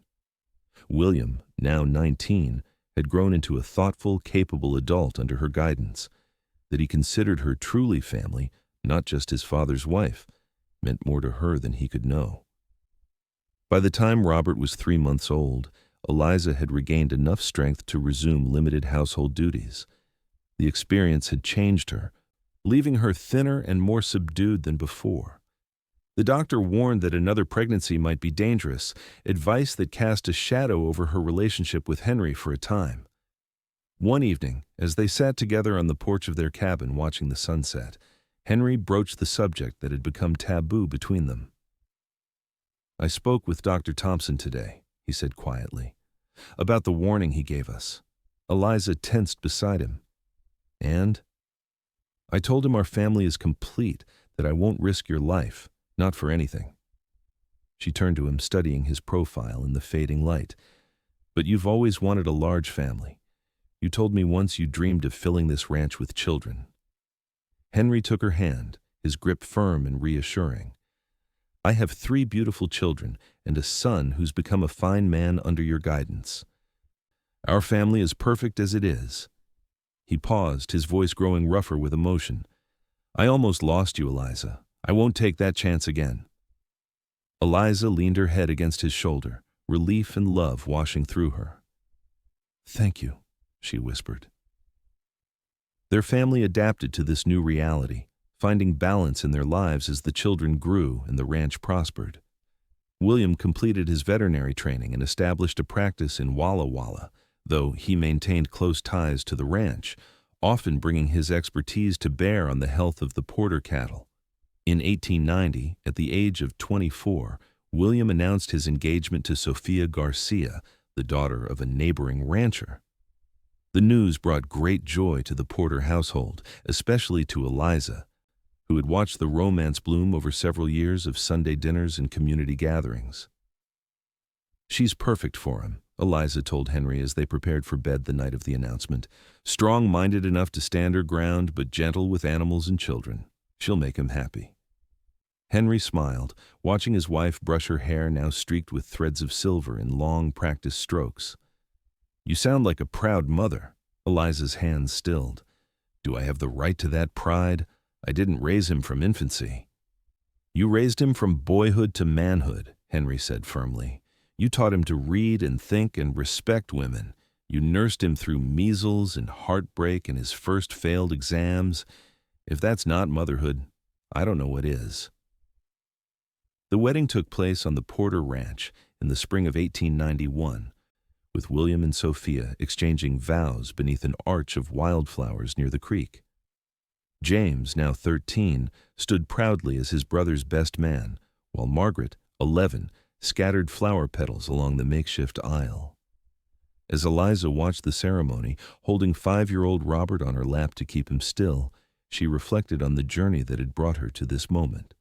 William, now 19, had grown into a thoughtful, capable adult under her guidance. That he considered her truly family, not just his father's wife, meant more to her than he could know. By the time Robert was 3 months old, Eliza had regained enough strength to resume limited household duties. The experience had changed her, leaving her thinner and more subdued than before. The doctor warned that another pregnancy might be dangerous, advice that cast a shadow over her relationship with Henry for a time. One evening, as they sat together on the porch of their cabin watching the sunset, Henry broached the subject that had become taboo between them. "I spoke with Dr. Thompson today," he said quietly, "about the warning he gave us." Eliza tensed beside him. "And?" "I told him our family is complete, that I won't risk your life, not for anything." She turned to him, studying his profile in the fading light. "But you've always wanted a large family. You told me once you dreamed of filling this ranch with children." Henry took her hand, his grip firm and reassuring. "I have 3 beautiful children and a son who's become a fine man under your guidance. Our family is perfect as it is." He paused, his voice growing rougher with emotion. "I almost lost you, Eliza. I won't take that chance again." Eliza leaned her head against his shoulder, relief and love washing through her. "Thank you," she whispered. Their family adapted to this new reality, finding balance in their lives as the children grew and the ranch prospered. William completed his veterinary training and established a practice in Walla Walla, though he maintained close ties to the ranch, often bringing his expertise to bear on the health of the Porter cattle. In 1890, at the age of 24, William announced his engagement to Sophia Garcia, the daughter of a neighboring rancher. The news brought great joy to the Porter household, especially to Eliza, who had watched the romance bloom over several years of Sunday dinners and community gatherings. "She's perfect for him," Eliza told Henry as they prepared for bed the night of the announcement. "Strong-minded enough to stand her ground, but gentle with animals and children. She'll make him happy." Henry smiled, watching his wife brush her hair now streaked with threads of silver in long, practiced strokes. "You sound like a proud mother." Eliza's hands stilled. "Do I have the right to that pride? I didn't raise him from infancy." "You raised him from boyhood to manhood," Henry said firmly. "You taught him to read and think and respect women. You nursed him through measles and heartbreak and his first failed exams. If that's not motherhood, I don't know what is." The wedding took place on the Porter Ranch in the spring of 1891, with William and Sophia exchanging vows beneath an arch of wildflowers near the creek. James, now 13, stood proudly as his brother's best man, while Margaret, 11, scattered flower petals along the makeshift aisle. As Eliza watched the ceremony, holding 5-year-old Robert on her lap to keep him still, she reflected on the journey that had brought her to this moment.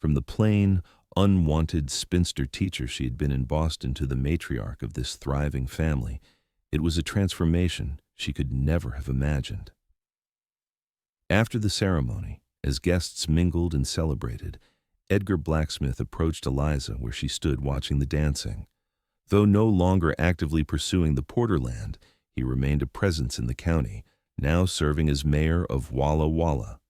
From the plain, unwanted spinster teacher she had been in Boston to the matriarch of this thriving family, it was a transformation she could never have imagined. After the ceremony, as guests mingled and celebrated, Edgar Blacksmith approached Eliza where she stood watching the dancing. Though no longer actively pursuing the Porterland, he remained a presence in the county, now serving as mayor of Walla Walla.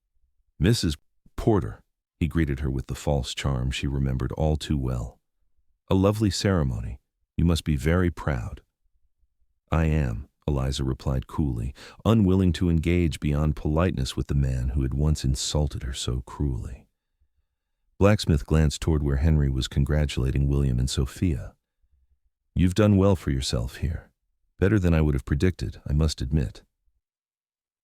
"Mrs. Porter," he greeted her with the false charm she remembered all too well. "A lovely ceremony. You must be very proud." "I am," Eliza replied coolly, unwilling to engage beyond politeness with the man who had once insulted her so cruelly. Blacksmith glanced toward where Henry was congratulating William and Sophia. "You've done well for yourself here. Better than I would have predicted, I must admit."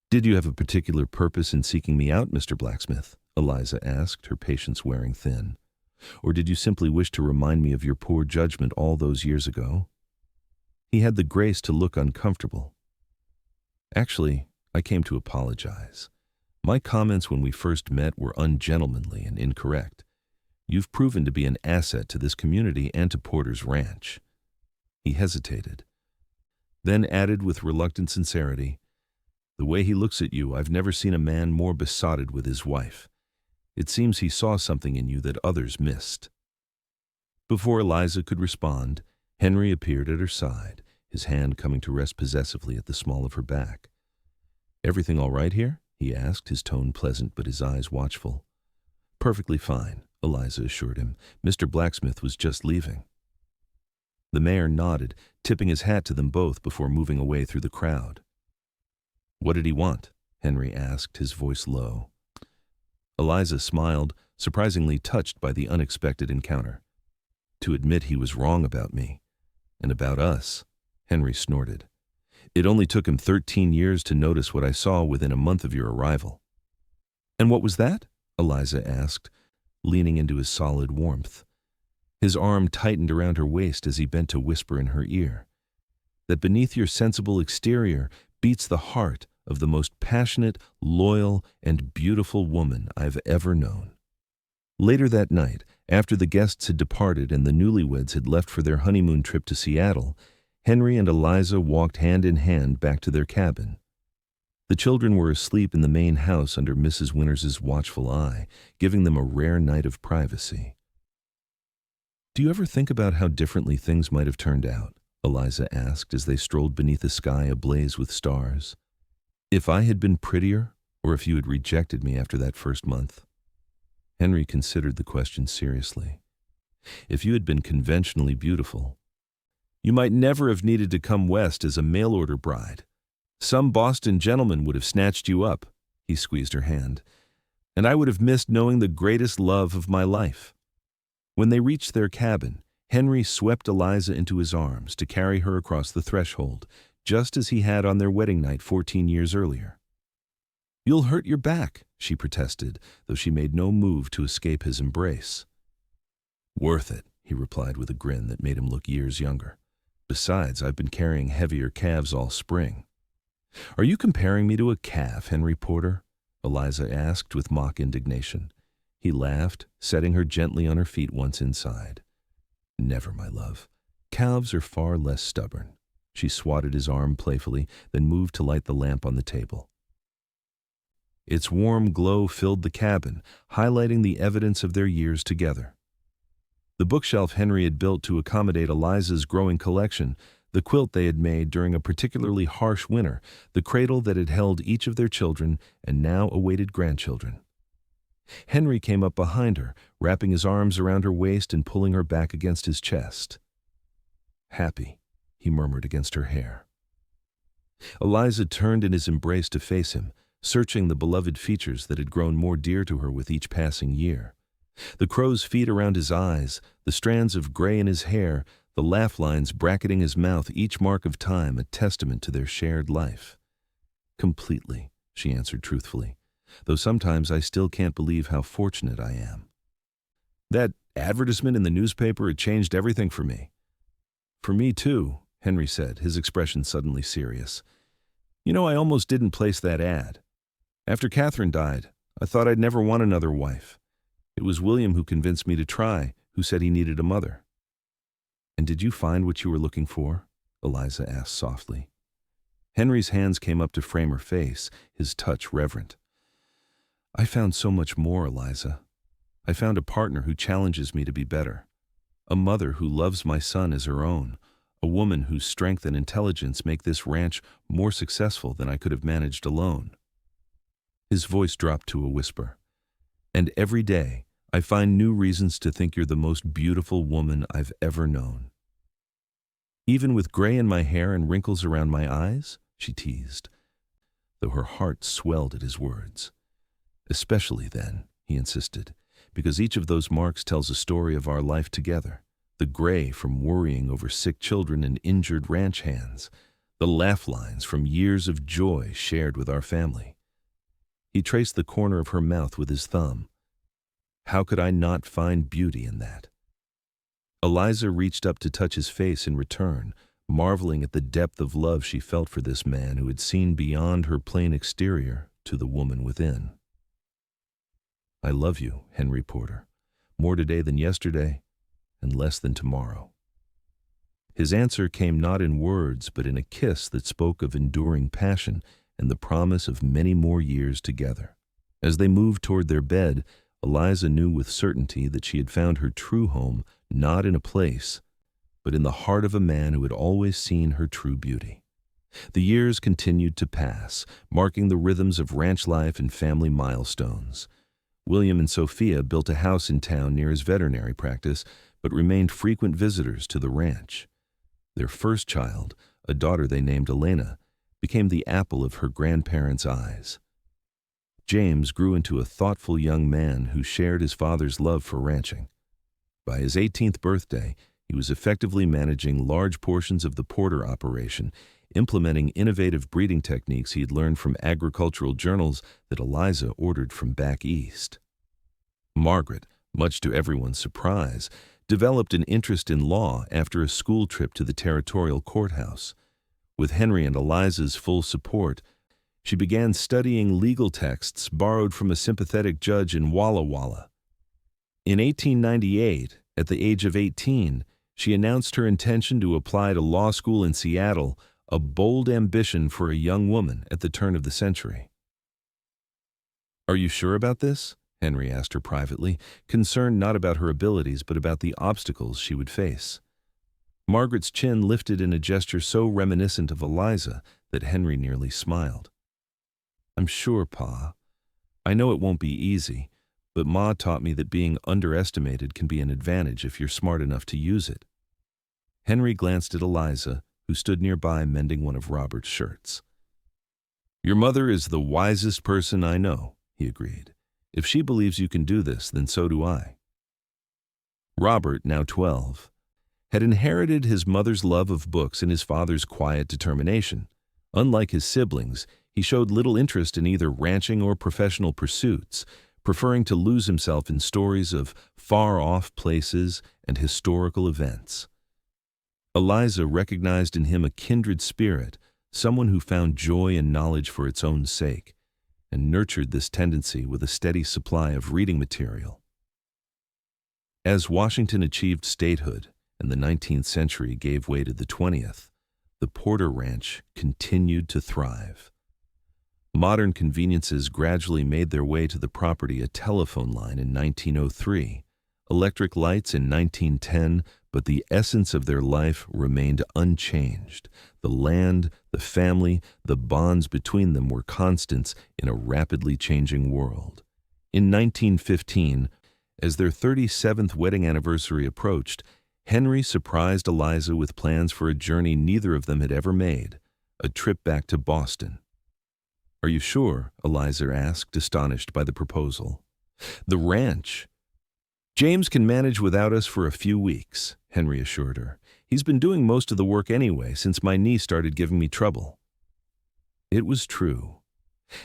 "Did you have a particular purpose in seeking me out, Mr. Blacksmith?" Eliza asked, her patience wearing thin. "Or did you simply wish to remind me of your poor judgment all those years ago?" He had the grace to look uncomfortable. "Actually, I came to apologize. My comments when we first met were ungentlemanly and incorrect. You've proven to be an asset to this community and to Porter's ranch." He hesitated, then added with reluctant sincerity, "The way he looks at you, I've never seen a man more besotted with his wife. It seems he saw something in you that others missed." Before Eliza could respond, Henry appeared at her side, his hand coming to rest possessively at the small of her back. "Everything all right here?" he asked, his tone pleasant but his eyes watchful. "Perfectly fine," Eliza assured him. "Mr. Blacksmith was just leaving." The mayor nodded, tipping his hat to them both before moving away through the crowd. "What did he want?" Henry asked, his voice low. Eliza smiled, surprisingly touched by the unexpected encounter. To admit he was wrong about me, and about us, Henry snorted. It only took him 13 years to notice what I saw within a month of your arrival. And what was that? Eliza asked, leaning into his solid warmth. His arm tightened around her waist as he bent to whisper in her ear. That beneath your sensible exterior beats the heart of the most passionate, loyal, and beautiful woman I've ever known. Later that night, after the guests had departed and the newlyweds had left for their honeymoon trip to Seattle, Henry and Eliza walked hand in hand back to their cabin. The children were asleep in the main house under Mrs. Winters's watchful eye, giving them a rare night of privacy. Do you ever think about how differently things might have turned out? Eliza asked as they strolled beneath a sky ablaze with stars. If I had been prettier, or if you had rejected me after that first month? Henry considered the question seriously. If you had been conventionally beautiful, you might never have needed to come west as a mail-order bride. Some Boston gentleman would have snatched you up, he squeezed her hand, and I would have missed knowing the greatest love of my life. When they reached their cabin, Henry swept Eliza into his arms to carry her across the threshold, just as he had on their wedding night 14 years earlier. You'll hurt your back, she protested, though she made no move to escape his embrace. Worth it, he replied with a grin that made him look years younger. Besides, I've been carrying heavier calves all spring. Are you comparing me to a calf, Henry Porter? Eliza asked with mock indignation. He laughed, setting her gently on her feet once inside. Never, my love. Calves are far less stubborn. She swatted his arm playfully, then moved to light the lamp on the table. Its warm glow filled the cabin, highlighting the evidence of their years together. The bookshelf Henry had built to accommodate Eliza's growing collection, the quilt they had made during a particularly harsh winter, the cradle that had held each of their children and now awaited grandchildren. Henry came up behind her, wrapping his arms around her waist and pulling her back against his chest. Happy, he murmured against her hair. Eliza turned in his embrace to face him, searching the beloved features that had grown more dear to her with each passing year. The crow's feet around his eyes, the strands of gray in his hair, the laugh lines bracketing his mouth, each mark of time a testament to their shared life. Completely, she answered truthfully, though sometimes I still can't believe how fortunate I am. That advertisement in the newspaper had changed everything for me. For me too, Henry said, his expression suddenly serious. You know, I almost didn't place that ad. After Catherine died, I thought I'd never want another wife. It was William who convinced me to try, who said he needed a mother. And did you find what you were looking for? Eliza asked softly. Henry's hands came up to frame her face, his touch reverent. I found so much more, Eliza. I found a partner who challenges me to be better, a mother who loves my son as her own, a woman whose strength and intelligence make this ranch more successful than I could have managed alone. His voice dropped to a whisper. And every day, I find new reasons to think you're the most beautiful woman I've ever known. Even with gray in my hair and wrinkles around my eyes, she teased, though her heart swelled at his words. Especially then, he insisted, because each of those marks tells a story of our life together. The gray from worrying over sick children and injured ranch hands, the laugh lines from years of joy shared with our family. He traced the corner of her mouth with his thumb. How could I not find beauty in that? Eliza reached up to touch his face in return, marveling at the depth of love she felt for this man who had seen beyond her plain exterior to the woman within. I love you, Henry Porter, more today than yesterday, and less than tomorrow. His answer came not in words, but in a kiss that spoke of enduring passion and the promise of many more years together. As they moved toward their bed, Eliza knew with certainty that she had found her true home not in a place, but in the heart of a man who had always seen her true beauty. The years continued to pass, marking the rhythms of ranch life and family milestones. William and Sophia built a house in town near his veterinary practice, but remained frequent visitors to the ranch. Their first child, a daughter they named Elena, became the apple of her grandparents' eyes. James grew into a thoughtful young man who shared his father's love for ranching. By his 18th birthday, he was effectively managing large portions of the Porter operation, implementing innovative breeding techniques he had learned from agricultural journals that Eliza ordered from back east. Margaret, much to everyone's surprise, developed an interest in law after a school trip to the territorial courthouse. With Henry and Eliza's full support, she began studying legal texts borrowed from a sympathetic judge in Walla Walla. In 1898, at the age of 18, she announced her intention to apply to law school in Seattle, a bold ambition for a young woman at the turn of the century. "Are you sure about this?" Henry asked her privately, concerned not about her abilities but about the obstacles she would face. Margaret's chin lifted in a gesture so reminiscent of Eliza that Henry nearly smiled. "I'm sure, Pa. I know it won't be easy, but Ma taught me that being underestimated can be an advantage if you're smart enough to use it." Henry glanced at Eliza, who stood nearby mending one of Robert's shirts. "Your mother is the wisest person I know," he agreed. "If she believes you can do this, then so do I." Robert, now 12, had inherited his mother's love of books and his father's quiet determination. Unlike his siblings, he showed little interest in either ranching or professional pursuits, preferring to lose himself in stories of far-off places and historical events. Eliza recognized in him a kindred spirit, someone who found joy in knowledge for its own sake, and nurtured this tendency with a steady supply of reading material. As Washington achieved statehood and the 19th century gave way to the 20th, the Porter Ranch continued to thrive. Modern conveniences gradually made their way to the property: a telephone line in 1903, electric lights in 1910, but the essence of their life remained unchanged. The land, the family, the bonds between them were constants in a rapidly changing world. In 1915, as their 37th wedding anniversary approached, Henry surprised Eliza with plans for a journey neither of them had ever made: a trip back to Boston. "Are you sure?" Eliza asked, astonished by the proposal. "The ranch. James can manage without us for a few weeks," Henry assured her. "He's been doing most of the work anyway since my knee started giving me trouble." It was true.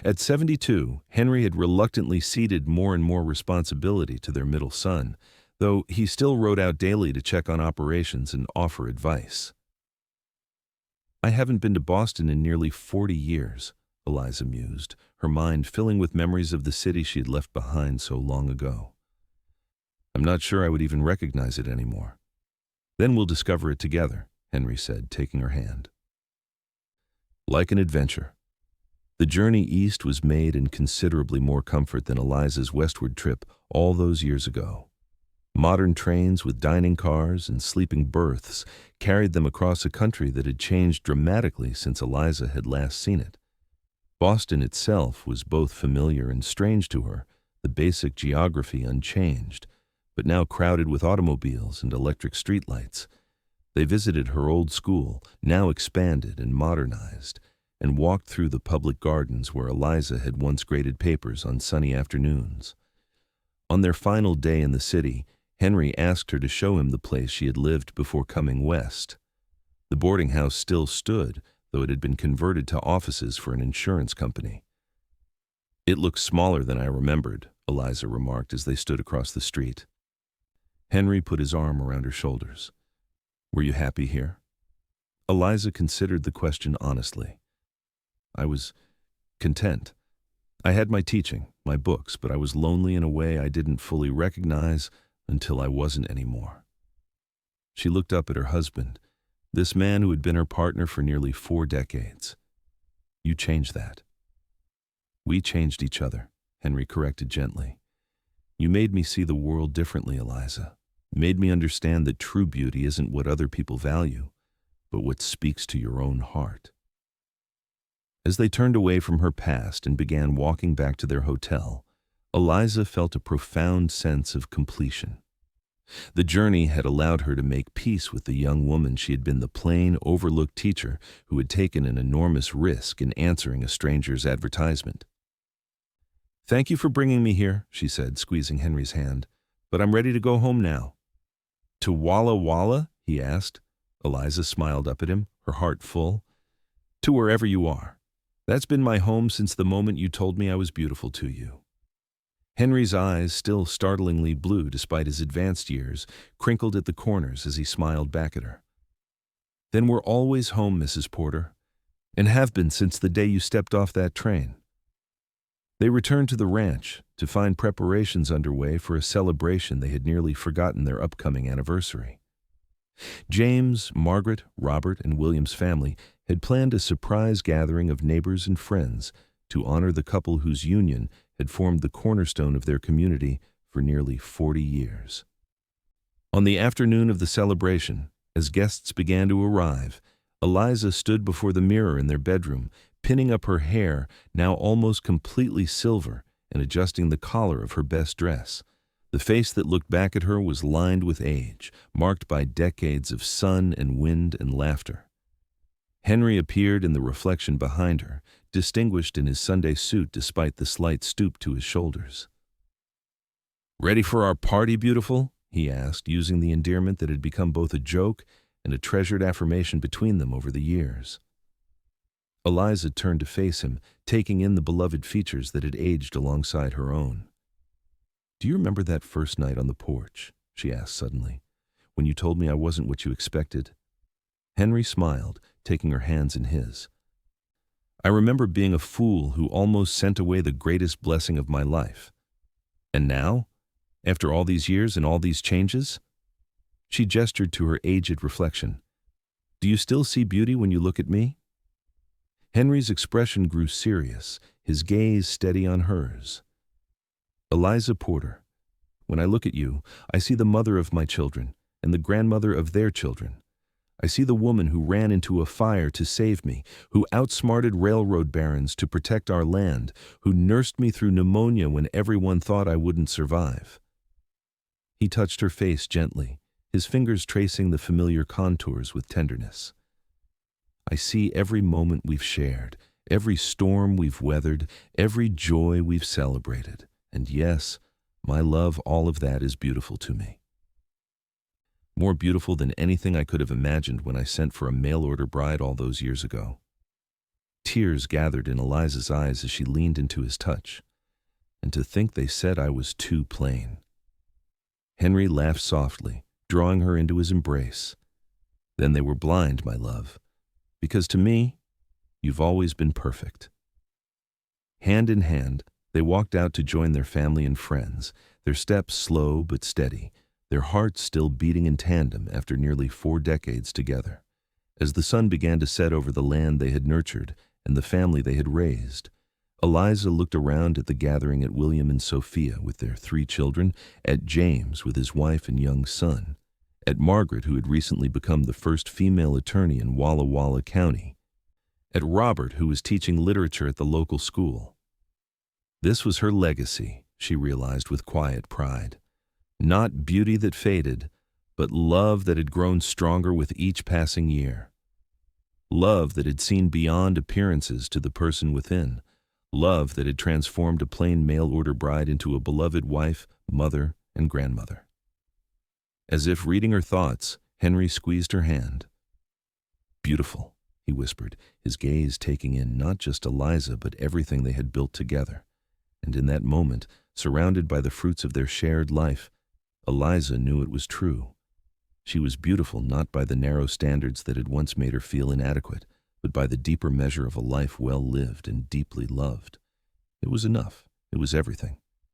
At 72, Henry had reluctantly ceded more and more responsibility to their middle son, though he still rode out daily to check on operations and offer advice. "I haven't been to Boston in nearly 40 years, Eliza mused, her mind filling with memories of the city she had left behind so long ago. "I'm not sure I would even recognize it anymore." "Then we'll discover it together," Henry said, taking her hand. Like an adventure. The journey east was made in considerably more comfort than Eliza's westward trip all those years ago. Modern trains with dining cars and sleeping berths carried them across a country that had changed dramatically since Eliza had last seen it. Boston itself was both familiar and strange to her, the basic geography unchanged, but now crowded with automobiles and electric streetlights. They visited her old school, now expanded and modernized, and walked through the public gardens where Eliza had once graded papers on sunny afternoons. On their final day in the city, Henry asked her to show him the place she had lived before coming west. The boarding house still stood, though it had been converted to offices for an insurance company. "It looks smaller than I remembered," Eliza remarked as they stood across the street. Henry put his arm around her shoulders. "Were you happy here?" Eliza considered the question honestly. "I was content. I had my teaching, my books, but I was lonely in a way I didn't fully recognize until I wasn't anymore." She looked up at her husband, this man who had been her partner for nearly 4 decades. "You changed that." "We changed each other," Henry corrected gently. "You made me see the world differently, Eliza. Made me understand that true beauty isn't what other people value, but what speaks to your own heart." As they turned away from her past and began walking back to their hotel, Eliza felt a profound sense of completion. The journey had allowed her to make peace with the young woman she had been, the plain, overlooked teacher who had taken an enormous risk in answering a stranger's advertisement. "Thank you for bringing me here," she said, squeezing Henry's hand, "but I'm ready to go home now." "To Walla Walla?" he asked. Eliza smiled up at him, her heart full. "To wherever you are. That's been my home since the moment you told me I was beautiful to you." Henry's eyes, still startlingly blue despite his advanced years, crinkled at the corners as he smiled back at her. "Then we're always home, Mrs. Porter, and have been since the day you stepped off that train." They returned to the ranch to find preparations underway for a celebration they had nearly forgotten their upcoming anniversary. James, Margaret, Robert, and William's family had planned a surprise gathering of neighbors and friends to honor the couple whose union had formed the cornerstone of their community for nearly 40 years. On the afternoon of the celebration, as guests began to arrive, Eliza stood before the mirror in their bedroom, pinning up her hair, now almost completely silver, and adjusting the collar of her best dress. The face that looked back at her was lined with age, marked by decades of sun and wind and laughter. Henry appeared in the reflection behind her, distinguished in his Sunday suit despite the slight stoop to his shoulders. "Ready for our party, beautiful?" he asked, using the endearment that had become both a joke and a treasured affirmation between them over the years. Eliza turned to face him, taking in the beloved features that had aged alongside her own. "Do you remember that first night on the porch?" she asked suddenly, "when you told me I wasn't what you expected?" Henry smiled, taking her hands in his. "I remember being a fool who almost sent away the greatest blessing of my life. And now, after all these years and all these changes?" She gestured to her aged reflection. "Do you still see beauty when you look at me?" Henry's expression grew serious, his gaze steady on hers. "Eliza Porter, when I look at you, I see the mother of my children and the grandmother of their children. I see the woman who ran into a fire to save me, who outsmarted railroad barons to protect our land, who nursed me through pneumonia when everyone thought I wouldn't survive." He touched her face gently, his fingers tracing the familiar contours with tenderness. "I see every moment we've shared, every storm we've weathered, every joy we've celebrated. And yes, my love, all of that is beautiful to me. More beautiful than anything I could have imagined when I sent for a mail-order bride all those years ago." Tears gathered in Eliza's eyes as she leaned into his touch. "And to think they said I was too plain." Henry laughed softly, drawing her into his embrace. "Then they were blind, my love. Because to me, you've always been perfect." Hand in hand, they walked out to join their family and friends, their steps slow but steady, their hearts still beating in tandem after nearly 4 decades together. As the sun began to set over the land they had nurtured and the family they had raised, Eliza looked around at the gathering at William and Sophia with their 3 children, at James with his wife and young son, at Margaret, who had recently become the first female attorney in Walla Walla County, at Robert, who was teaching literature at the local school. This was her legacy, she realized with quiet pride. Not beauty that faded, but love that had grown stronger with each passing year. Love that had seen beyond appearances to the person within. Love that had transformed a plain mail-order bride into a beloved wife, mother, and grandmother. As if reading her thoughts, Henry squeezed her hand. "Beautiful," he whispered, his gaze taking in not just Eliza but everything they had built together. And in that moment, surrounded by the fruits of their shared life, Eliza knew it was true. She was beautiful not by the narrow standards that had once made her feel inadequate, but by the deeper measure of a life well lived and deeply loved. It was enough. It was everything.